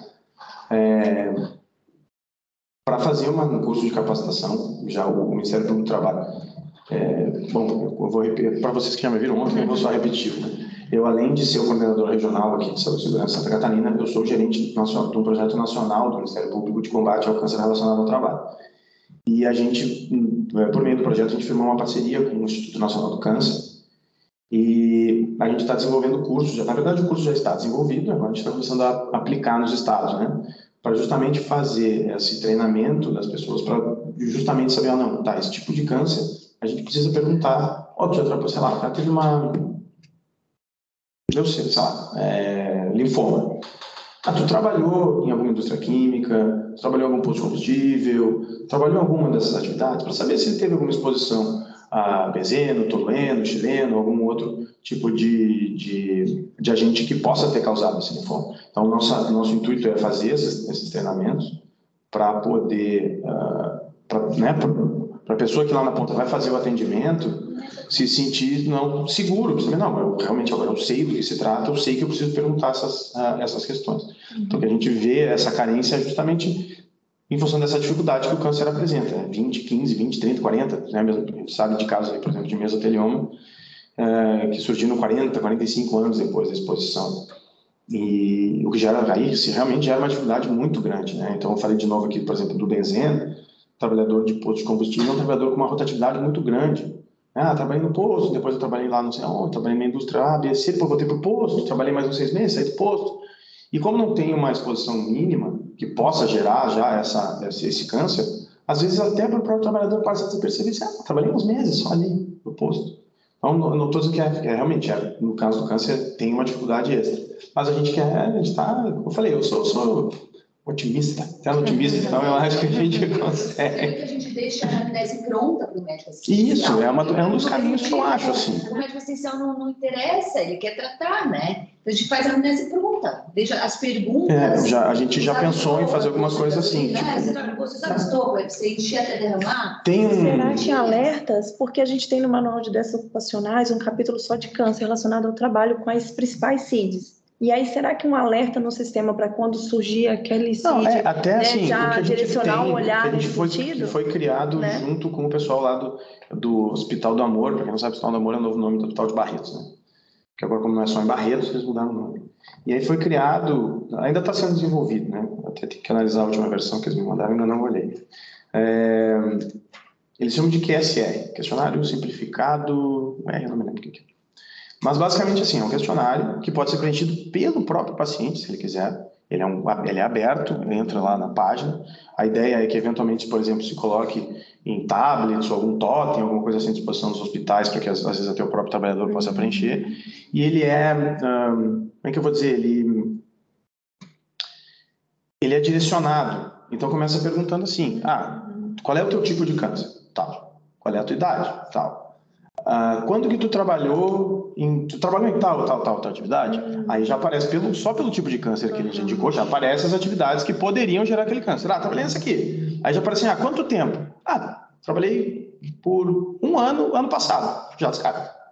para fazer um curso de capacitação, já o Ministério Público do Trabalho. Bom, eu vou repetir, para vocês que já me viram ontem, eu vou só repetir. Né? Eu, além de ser o coordenador regional aqui de Saúde e Segurança de Santa Catarina, eu sou gerente nacional, de um projeto nacional do Ministério Público de combate ao câncer relacionado ao trabalho. E a gente, por meio do projeto, a gente firmou uma parceria com o Instituto Nacional do Câncer e a gente está desenvolvendo cursos, na verdade o curso já está desenvolvido, agora a gente está começando a aplicar nos estados, né? Para justamente fazer esse treinamento das pessoas, para justamente saber, não, tá, esse tipo de câncer, a gente precisa perguntar, sei lá, o cara teve linfoma. Tu trabalhou em alguma indústria química, trabalhou em algum posto de combustível, trabalhou em alguma dessas atividades, para saber se ele teve alguma exposição a benzeno, tolueno, xileno, algum outro tipo de agente que possa ter causado esse linfoma. Então, nosso intuito é fazer esses treinamentos para poder, para a pessoa que lá na ponta vai fazer o atendimento, se sentir seguro, eu realmente agora eu sei do que se trata, eu sei que eu preciso perguntar essas questões. Então, que a gente vê essa carência justamente em função dessa dificuldade que o câncer apresenta, 20, 15, 20, 30, 40, né? A gente sabe de casos aí, por exemplo, de mesotelioma, que surgiram 40, 45 anos depois da exposição. E o que realmente gera uma dificuldade muito grande, né? Então, eu falei de novo aqui, por exemplo, do benzeno, trabalhador de posto de combustível é um trabalhador com uma rotatividade muito grande, Ah, trabalhei no posto, depois eu trabalhei lá não sei onde, trabalhei na indústria A, B, C, depois voltei para o posto, trabalhei mais uns 6 meses, saí do posto. E como não tem uma exposição mínima que possa gerar já esse câncer, às vezes até para o próprio trabalhador passa a perceber, trabalhei uns meses só ali no posto. Então, não estou dizendo que realmente, no caso do câncer, tem uma dificuldade extra. Mas a gente está, como eu falei, eu sou otimista, otimista, então eu acho que a gente consegue. Que a gente deixa a anamnese pronta para o médico assistencial. Isso, é um dos caminhos que eu acho, assim. O médico assistencial não interessa, ele quer tratar, né? Então a gente faz a anamnese pronta, deixa as perguntas... a gente já pensou em fazer algumas coisas assim. Você sabe estômago, você encher até derramar? Será que alertas? Porque a gente tem no Manual de Doenças Ocupacionais um capítulo só de câncer relacionado ao trabalho com as principais CIDs. E aí, será que um alerta no sistema para quando surgir aquele CID, não, até assim, já o que a gente direcionar tem, um olhar que a gente que foi criado, né, junto com o pessoal lá do Hospital do Amor, para quem não sabe, o Hospital do Amor é o novo nome do Hospital de Barretos, né? Que agora, como não é só em Barretos, eles mudaram o nome. E aí foi criado, ainda está sendo desenvolvido, né? Até tem que analisar a última versão que eles me mandaram, ainda não olhei. Eles chamam de QSR, Questionário Simplificado, eu não me lembro o que é. Mas basicamente assim, é um questionário que pode ser preenchido pelo próprio paciente, se ele quiser. Ele é aberto, entra lá na página. A ideia é que eventualmente, por exemplo, se coloque em tablets ou algum totem, alguma coisa assim à disposição dos hospitais, para que às vezes até o próprio trabalhador possa preencher. E ele como é que eu vou dizer? Ele é direcionado. Então começa perguntando assim, qual é o teu tipo de câncer? Tal. Qual é a tua idade? Tal. Quando que tu trabalhou em tal atividade? Aí já aparece, só pelo tipo de câncer que ele já indicou, já aparecem as atividades que poderiam gerar aquele câncer. Trabalhei nessa aqui. Aí já aparece assim, quanto tempo? Trabalhei por 1 ano, ano passado. Já descarta.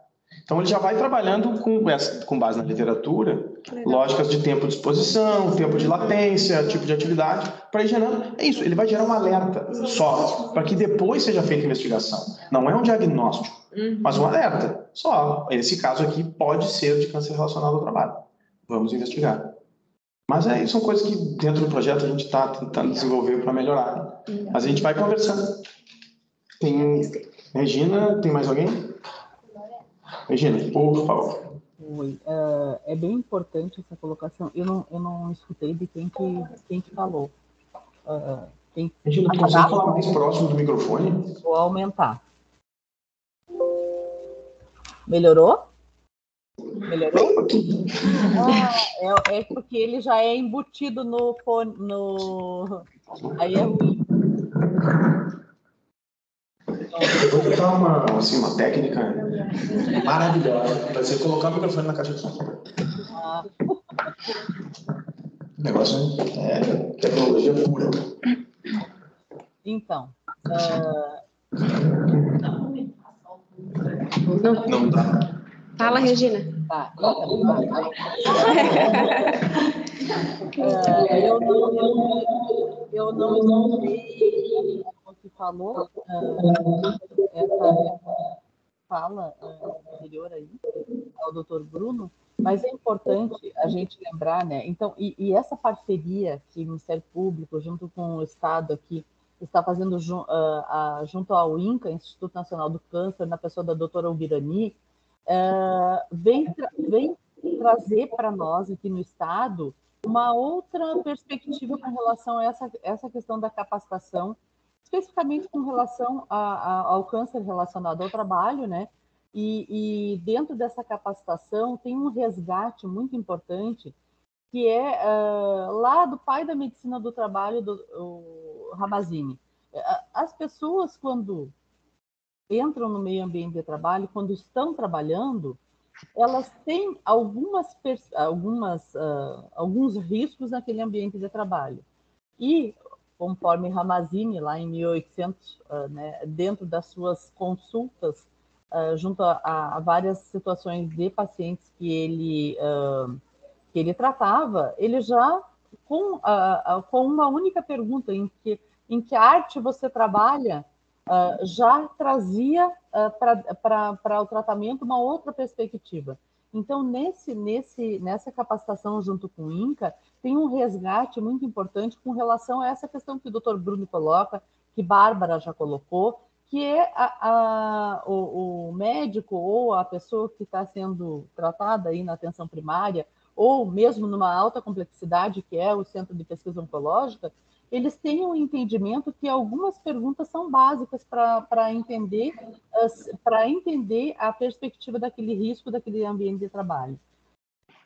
Então ele já vai trabalhando com base na literatura, lógicas de tempo de exposição, tempo de latência, tipo de atividade, para ir gerando. É isso, ele vai gerar um alerta só, para que depois seja feita a investigação. Não é um diagnóstico, mas um alerta só. Esse caso aqui pode ser de câncer relacionado ao trabalho. Vamos investigar. Mas são coisas que dentro do projeto a gente está tentando desenvolver para melhorar. Mas a gente vai conversando. Regina, tem mais alguém? Regina, por favor. Oi, é bem importante essa colocação. Eu não escutei de quem que falou. Regina, tu consegue falar mais próximo do microfone? Vou aumentar. Melhorou? Melhorou? É porque ele já é embutido no fone. Aí é ruim. Vou botar uma técnica maravilhosa. Vai ser colocar o microfone na caixa de som. O negócio é tecnologia pura. Então. Não dá. Fala, Regina. Tá. Eu não sei o que falou. Essa fala anterior aí ao doutor Bruno, mas é importante a gente lembrar, né? Então, e essa parceria que o Ministério Público, junto com o Estado aqui, está fazendo junto ao INCA, Instituto Nacional do Câncer, na pessoa da doutora Ubirani, vem trazer para nós aqui no Estado uma outra perspectiva com relação a essa questão da capacitação, especificamente com relação ao câncer relacionado ao trabalho, né? E dentro dessa capacitação tem um resgate muito importante, que é lá do pai da medicina do trabalho, o Ramazzini. As pessoas, quando entram no meio ambiente de trabalho, quando estão trabalhando, elas têm alguns riscos naquele ambiente de trabalho. E, conforme Ramazzini, lá em 1800, né, dentro das suas consultas, junto a várias situações de pacientes que ele tratava, ele já, com uma única pergunta, em que arte você trabalha, já trazia para o tratamento uma outra perspectiva. Então, nessa capacitação junto com o INCA, tem um resgate muito importante com relação a essa questão que o Dr. Bruno coloca, que Bárbara já colocou, que é o médico ou a pessoa que está sendo tratada aí na atenção primária, ou mesmo numa alta complexidade, que é o Centro de Pesquisa Oncológica, eles têm um entendimento que algumas perguntas são básicas para entender a perspectiva daquele risco, daquele ambiente de trabalho.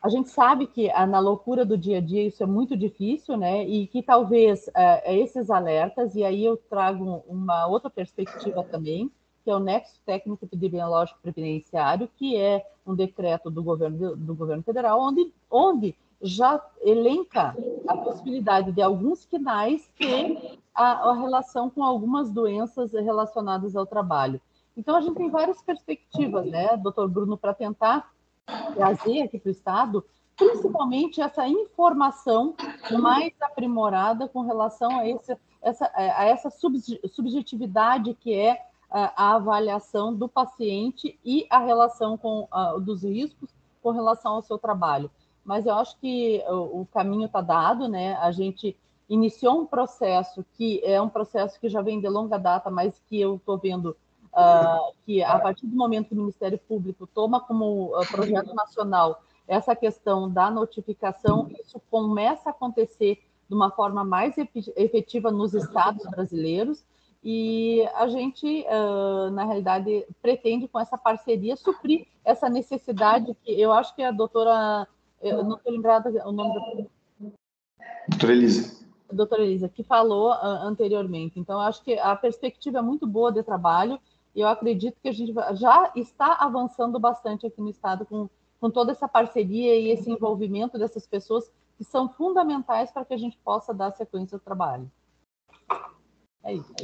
A gente sabe que na loucura do dia a dia isso é muito difícil, né? E que talvez esses alertas, e aí eu trago uma outra perspectiva também, que é o Nexo Técnico Epidemiológico Previdenciário, que é um decreto do governo federal, onde já elenca a possibilidade de alguns quinais ter a relação com algumas doenças relacionadas ao trabalho. Então, a gente tem várias perspectivas, né, doutor Bruno, para tentar trazer aqui para o Estado, principalmente essa informação mais aprimorada com relação a essa subjetividade que é a avaliação do paciente e a relação dos riscos com relação ao seu trabalho. Mas eu acho que o caminho está dado, né? A gente iniciou um processo que é um processo que já vem de longa data, mas que eu estou vendo que a partir do momento que o Ministério Público toma como projeto nacional essa questão da notificação, isso começa a acontecer de uma forma mais efetiva nos estados brasileiros, e a gente, na realidade, pretende com essa parceria suprir essa necessidade que eu acho que a doutora, eu não estou lembrada o nome da... Doutora Elisa, que falou anteriormente. Então, eu acho que a perspectiva é muito boa de trabalho, e eu acredito que a gente já está avançando bastante aqui no Estado com toda essa parceria e esse envolvimento dessas pessoas que são fundamentais para que a gente possa dar sequência ao trabalho. É isso.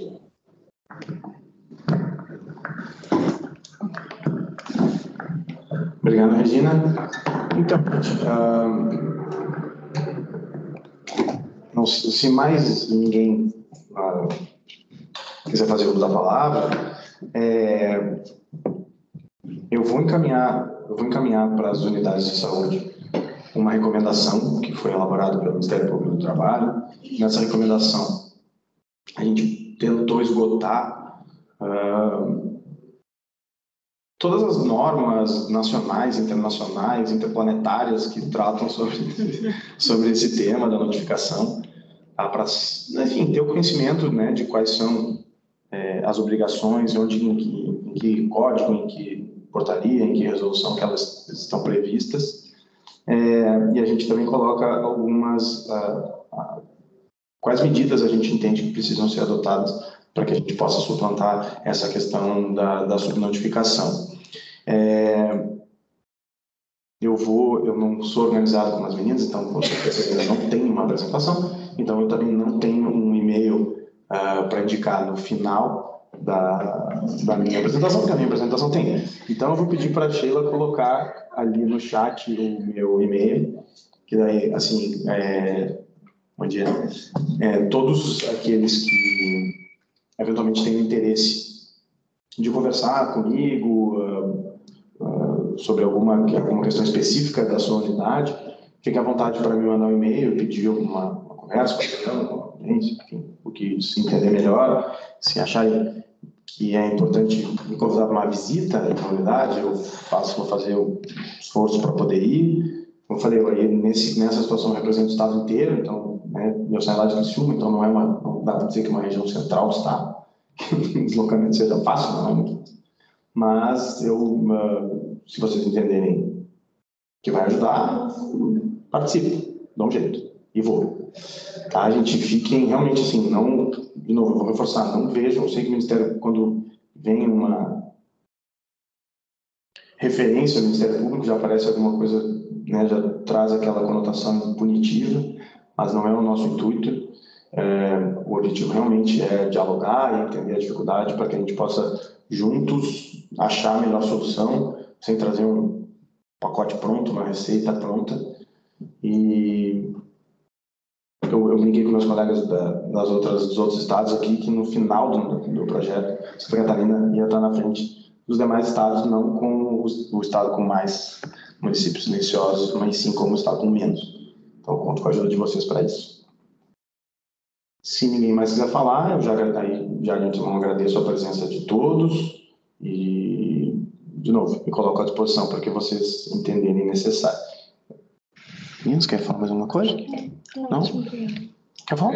Obrigado, Regina. Então, se mais ninguém quiser fazer uso da palavra, eu vou encaminhar para as unidades de saúde uma recomendação que foi elaborada pelo Ministério Público do Trabalho. Nessa recomendação, a gente tentou esgotar todas as normas nacionais, internacionais, interplanetárias que tratam sobre esse tema da notificação, para, enfim, ter o conhecimento, né, de quais são as obrigações, em que código, em que portaria, em que resolução que elas estão previstas. E a gente também coloca algumas... quais medidas a gente entende que precisam ser adotadas para que a gente possa suplantar essa questão da subnotificação. Eu não sou organizado como as meninas, então, com certeza, eu não tenho uma apresentação, então eu também não tenho um e-mail para indicar no final da minha apresentação, porque a minha apresentação tem. Então, eu vou pedir para a Sheila colocar ali no chat o meu e-mail, que daí, assim, todos aqueles que eventualmente tenham interesse de conversar comigo sobre alguma questão específica da sua unidade, fique à vontade para me mandar um e-mail, pedir uma conversa com a gente, enfim, o que se entender melhor. Se acharem que é importante me convidar para uma visita na unidade, eu vou fazer o esforço para poder ir. Como eu falei, nessa situação eu represento o estado inteiro, então, né, eu saio lá de Criciúma, então não dá para dizer que é uma região central do estado, que o deslocamento seja fácil, não é muito. Mas se vocês entenderem que vai ajudar, participe, dá um jeito, e vou. Tá, gente, fiquem realmente assim, não, de novo, eu vou reforçar, não vejam, eu sei que o Ministério, quando vem uma referência ao Ministério Público, já aparece alguma coisa, né, já traz aquela conotação punitiva, mas não é o nosso intuito. O objetivo realmente é dialogar e entender a dificuldade para que a gente possa, juntos, achar a melhor solução, sem trazer um pacote pronto, uma receita pronta. E eu brinquei com meus colegas dos outros estados aqui, que no final do projeto, Santa Catarina ia estar na frente dos demais estados, não com o estado com mais municípios silenciosos, mas sim como o estado com menos. Então, conto com a ajuda de vocês para isso. Se ninguém mais quiser falar, eu já de antemão agradeço a presença de todos e, de novo, me coloco à disposição para que vocês entenderem necessário. Meninos, quer falar mais alguma coisa? Não? Quer falar?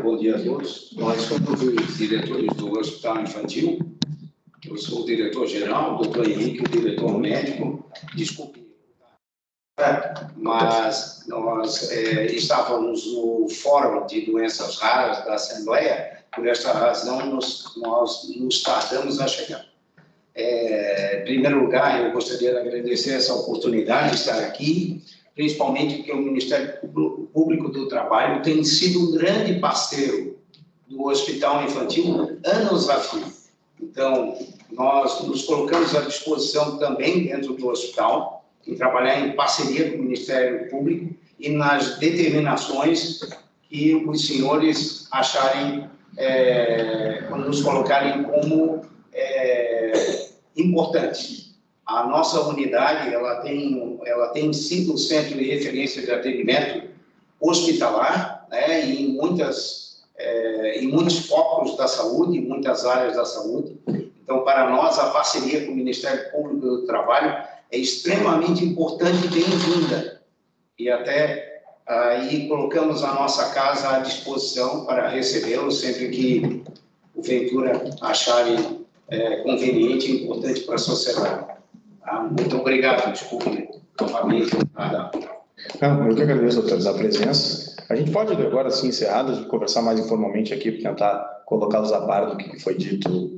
Bom dia a todos. Nós somos os diretores do Hospital Infantil. Eu sou o diretor-geral, o doutor Henrique, o diretor médico. Desculpe, mas nós estávamos no Fórum de Doenças Raras da Assembleia, por esta razão nós nos tardamos a chegar. Em primeiro lugar, eu gostaria de agradecer essa oportunidade de estar aqui, principalmente porque o Ministério Público do Trabalho tem sido um grande parceiro do Hospital Infantil anos a fio. Então, nós nos colocamos à disposição também dentro do hospital, em trabalhar em parceria com o Ministério Público e nas determinações que os senhores acharem, nos colocarem como importantes. A nossa unidade ela tem sido o centro de referência de atendimento hospitalar, né, em muitos focos da saúde, em muitas áreas da saúde. Então, para nós, a parceria com o Ministério Público do Trabalho é extremamente importante e bem-vinda. E até aí colocamos a nossa casa à disposição para recebê-los sempre que o Ventura acharem conveniente e importante para a sociedade. Muito obrigado, desculpe novamente. Eu que agradeço, doutores, a presença. A gente pode agora, sim, encerrados, conversar mais informalmente aqui, para tentar colocá-los a par do que foi dito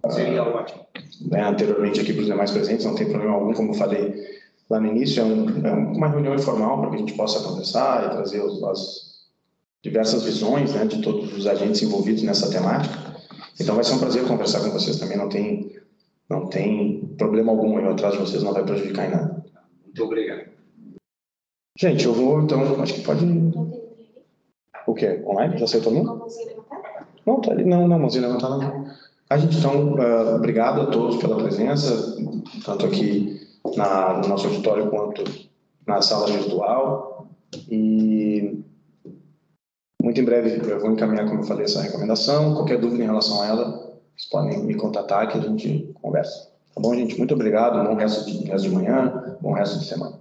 seria ótimo. Anteriormente aqui para os demais presentes, não tem problema algum, como eu falei lá no início, é uma reunião informal para que a gente possa conversar e trazer as diversas visões, né, de todos os agentes envolvidos nessa temática. Então vai ser um prazer conversar com vocês também, não tem problema algum eu atrás de vocês, não vai prejudicar em nada. Muito obrigado. Gente, eu vou, então, acho que pode... O quê? Online? Já saiu todo mundo? Não, tá ali. Não, mãozinha levantada não. A gente, então, obrigado a todos pela presença, tanto aqui no nosso auditório quanto na sala virtual. E muito em breve eu vou encaminhar, como eu falei, essa recomendação. Qualquer dúvida em relação a ela, vocês podem me contatar que a gente conversa. Tá bom, gente? Muito obrigado. Bom resto de manhã, bom resto de semana.